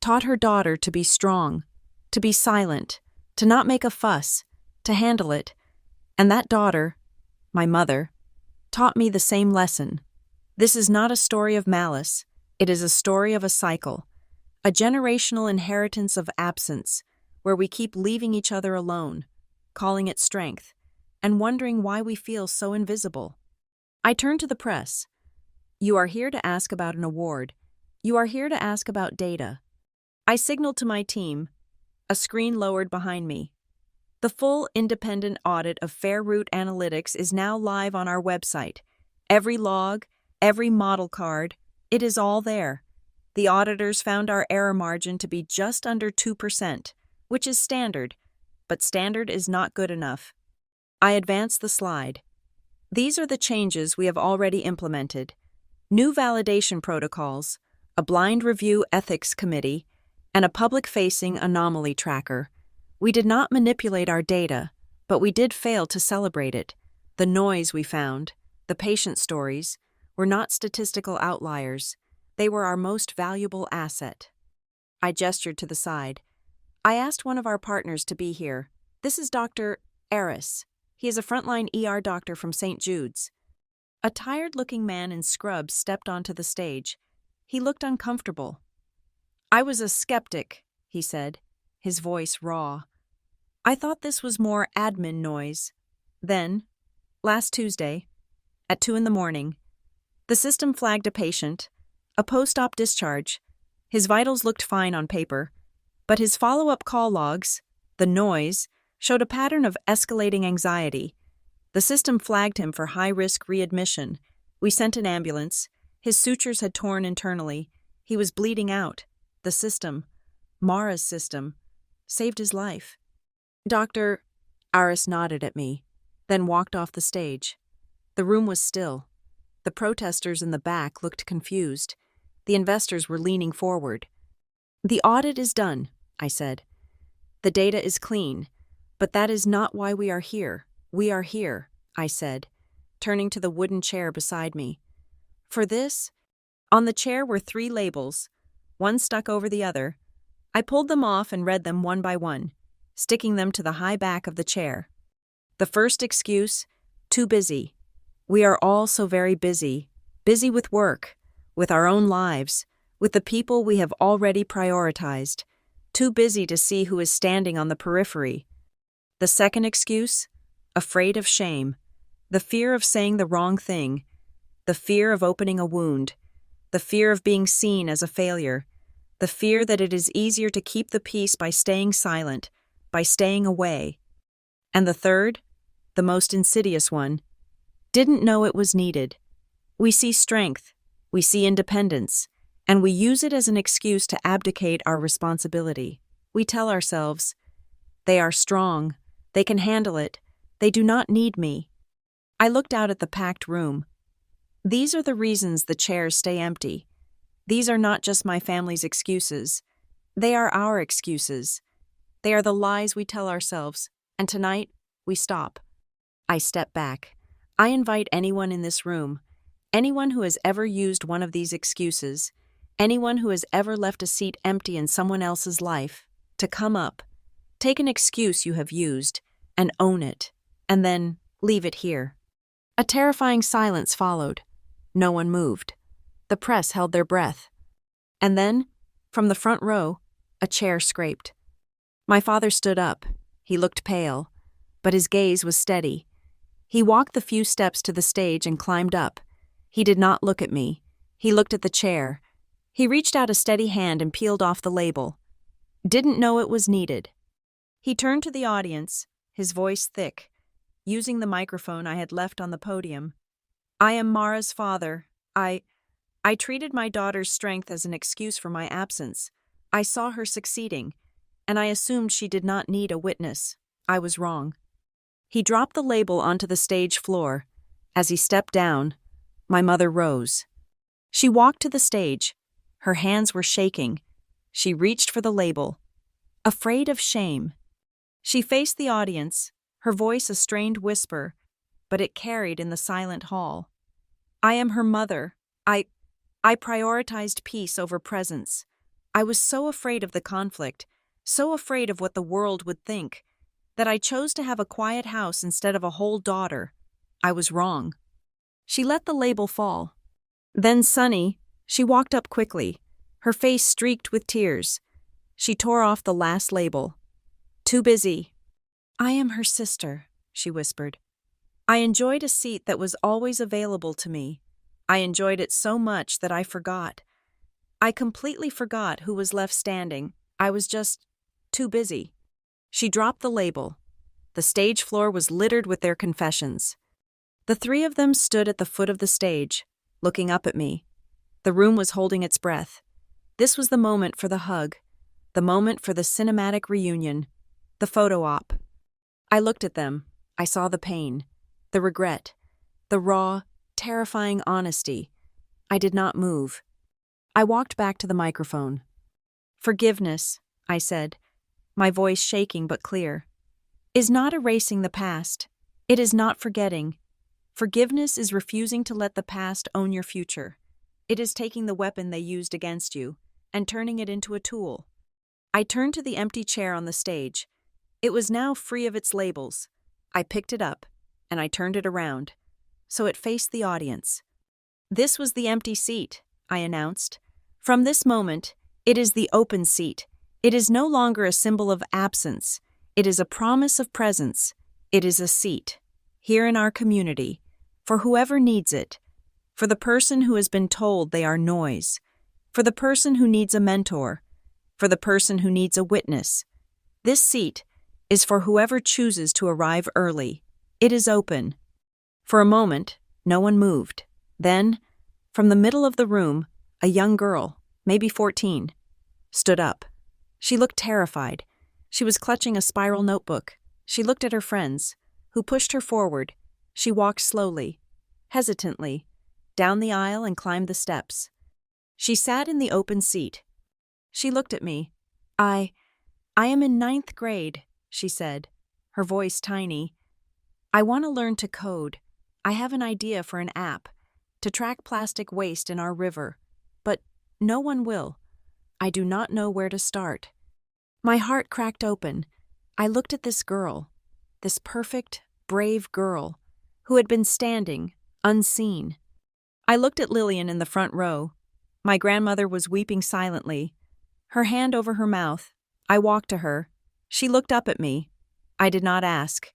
taught her daughter to be strong, to be silent, to not make a fuss, to handle it. And that daughter, my mother, taught me the same lesson. This is not a story of malice. It is a story of a cycle, a generational inheritance of absence, where we keep leaving each other alone, calling it strength, and wondering why we feel so invisible. I turn to the press. You are here to ask about an award. You are here to ask about data. I signaled to my team. A screen lowered behind me. The full independent audit of Fair Route Analytics is now live on our website. Every log, every model card, it is all there. The auditors found our error margin to be just under 2%, which is standard, but standard is not good enough. I advance the slide. These are the changes we have already implemented. New validation protocols, a blind review ethics committee, and a public-facing anomaly tracker. We did not manipulate our data, but we did fail to celebrate it. The noise we found, the patient stories, were not statistical outliers. They were our most valuable asset. I gestured to the side. I asked one of our partners to be here. This is Dr. Eris. He is a frontline ER doctor from St. Jude's. A tired-looking man in scrubs stepped onto the stage. He looked uncomfortable. I was a skeptic, he said, his voice raw. I thought this was more admin noise. Then, last Tuesday, at 2 a.m, the system flagged a patient, a post-op discharge. His vitals looked fine on paper, but his follow-up call logs, the noise, showed a pattern of escalating anxiety. The system flagged him for high-risk readmission. We sent an ambulance. His sutures had torn internally. He was bleeding out. The system, Mara's system, saved his life. Dr. Aris nodded at me, then walked off the stage. The room was still. The protesters in the back looked confused. The investors were leaning forward. The audit is done, I said. The data is clean, but that is not why we are here. We are here, I said, turning to the wooden chair beside me. For this, on the chair were 3 labels, one stuck over the other. I pulled them off and read them one by one, sticking them to the high back of the chair. The first excuse, too busy. We are all so very busy, busy with work, with our own lives, with the people we have already prioritized, too busy to see who is standing on the periphery. The second excuse, afraid of shame, the fear of saying the wrong thing, the fear of opening a wound, the fear of being seen as a failure, the fear that it is easier to keep the peace by staying silent, by staying away. And the third, the most insidious one, didn't know it was needed. We see strength, we see independence, and we use it as an excuse to abdicate our responsibility. We tell ourselves, they are strong, they can handle it, they do not need me. I looked out at the packed room. These are the reasons the chairs stay empty. These are not just my family's excuses. They are our excuses. They are the lies we tell ourselves, and tonight, we stop. I step back. I invite anyone in this room, anyone who has ever used one of these excuses, anyone who has ever left a seat empty in someone else's life, to come up, take an excuse you have used, and own it, and then leave it here. A terrifying silence followed. No one moved. The press held their breath. And then, from the front row, a chair scraped. My father stood up. He looked pale, but his gaze was steady. He walked the few steps to the stage and climbed up. He did not look at me. He looked at the chair. He reached out a steady hand and peeled off the label. Didn't know it was needed. He turned to the audience, his voice thick, using the microphone I had left on the podium. I am Mara's father. I treated my daughter's strength as an excuse for my absence. I saw her succeeding, and I assumed she did not need a witness. I was wrong. He dropped the label onto the stage floor. As he stepped down, my mother rose. She walked to the stage. Her hands were shaking. She reached for the label. Afraid of shame. She faced the audience, her voice a strained whisper, but it carried in the silent hall. I am her mother. I prioritized peace over presence. I was so afraid of the conflict, so afraid of what the world would think, that I chose to have a quiet house instead of a whole daughter. I was wrong. She let the label fall. Then Sunny, she walked up quickly, her face streaked with tears. She tore off the last label. Too busy. I am her sister, she whispered. I enjoyed a seat that was always available to me. I enjoyed it so much that I forgot. I completely forgot who was left standing. I was just too busy. She dropped the label. The stage floor was littered with their confessions. The three of them stood at the foot of the stage, looking up at me. The room was holding its breath. This was the moment for the hug, the moment for the cinematic reunion, the photo op. I looked at them. I saw the pain, the regret, the raw, terrifying honesty. I did not move. I walked back to the microphone. Forgiveness, I said, my voice shaking but clear, is not erasing the past. It is not forgetting. Forgiveness is refusing to let the past own your future. It is taking the weapon they used against you and turning it into a tool. I turned to the empty chair on the stage. It was now free of its labels. I picked it up, and I turned it around, so it faced the audience. This was the empty seat, I announced. From this moment, it is the open seat. It is no longer a symbol of absence. It is a promise of presence. It is a seat, here in our community, for whoever needs it, for the person who has been told they are noise, for the person who needs a mentor, for the person who needs a witness. This seat is for whoever chooses to arrive early. It is open. For a moment, no one moved. Then, from the middle of the room, a young girl, maybe 14, stood up. She looked terrified. She was clutching a spiral notebook. She looked at her friends, who pushed her forward. She walked slowly, hesitantly, down the aisle and climbed the steps. She sat in the open seat. She looked at me. I am in 9th grade, she said, her voice tiny. I want to learn to code. I have an idea for an app to track plastic waste in our river, but no one will. I do not know where to start. My heart cracked open. I looked at this girl, this perfect, brave girl, who had been standing, unseen. I looked at Lillian in the front row. My grandmother was weeping silently, her hand over her mouth. I walked to her. She looked up at me. I did not ask.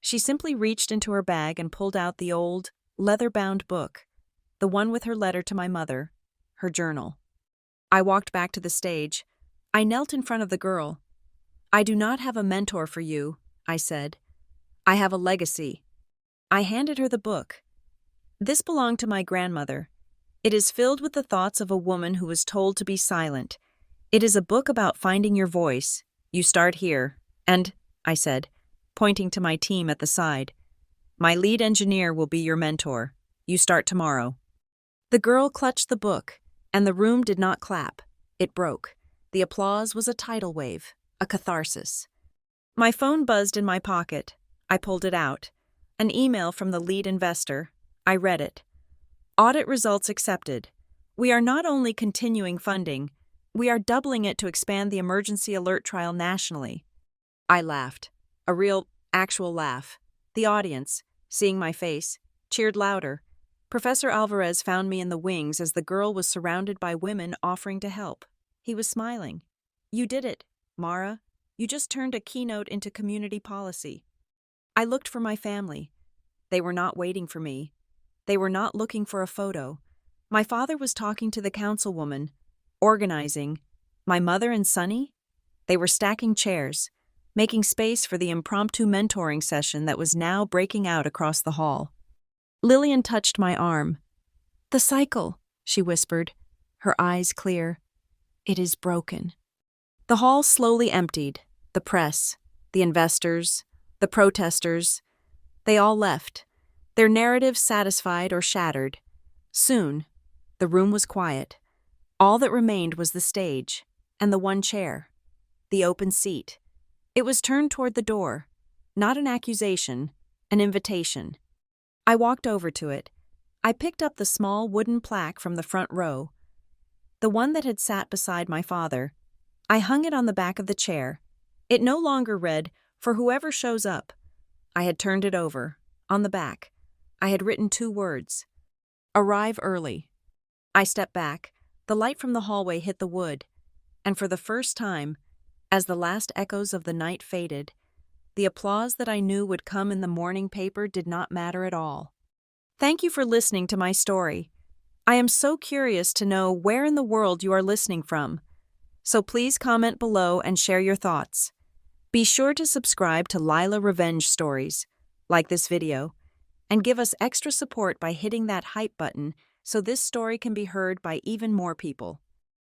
She simply reached into her bag and pulled out the old, leather-bound book, the one with her letter to my mother, her journal. I walked back to the stage. I knelt in front of the girl. I do not have a mentor for you, I said. I have a legacy. I handed her the book. This belonged to my grandmother. It is filled with the thoughts of a woman who was told to be silent. It is a book about finding your voice. You start here. And, I said, pointing to my team at the side, my lead engineer will be your mentor. You start tomorrow. The girl clutched the book, and the room did not clap. It broke. The applause was a tidal wave, a catharsis. My phone buzzed in my pocket. I pulled it out. An email from the lead investor. I read it. Audit results accepted. We are not only continuing funding, we are doubling it to expand the emergency alert trial nationally. I laughed. A real, actual laugh. The audience, seeing my face, cheered louder. Professor Alvarez found me in the wings as the girl was surrounded by women offering to help. He was smiling. You did it, Mara. You just turned a keynote into community policy. I looked for my family. They were not waiting for me. They were not looking for a photo. My father was talking to the councilwoman, organizing. My mother and Sunny? They were stacking chairs, making space for the impromptu mentoring session that was now breaking out across the hall. Lillian touched my arm. The cycle, she whispered, her eyes clear. It is broken. The hall slowly emptied. The press, the investors, the protesters, they all left, their narratives satisfied or shattered. Soon, the room was quiet. All that remained was the stage, and the one chair, the open seat. It was turned toward the door, not an accusation, an invitation. I walked over to it. I picked up the small wooden plaque from the front row, the one that had sat beside my father. I hung it on the back of the chair. It no longer read, "For whoever shows up." I had turned it over. On the back, I had written 2 words: "Arrive early." I stepped back. The light from the hallway hit the wood, and for the first time, as the last echoes of the night faded, the applause that I knew would come in the morning paper did not matter at all. Thank you for listening to my story. I am so curious to know where in the world you are listening from, so please comment below and share your thoughts. Be sure to subscribe to Lila Revenge Stories, like this video, and give us extra support by hitting that hype button so this story can be heard by even more people.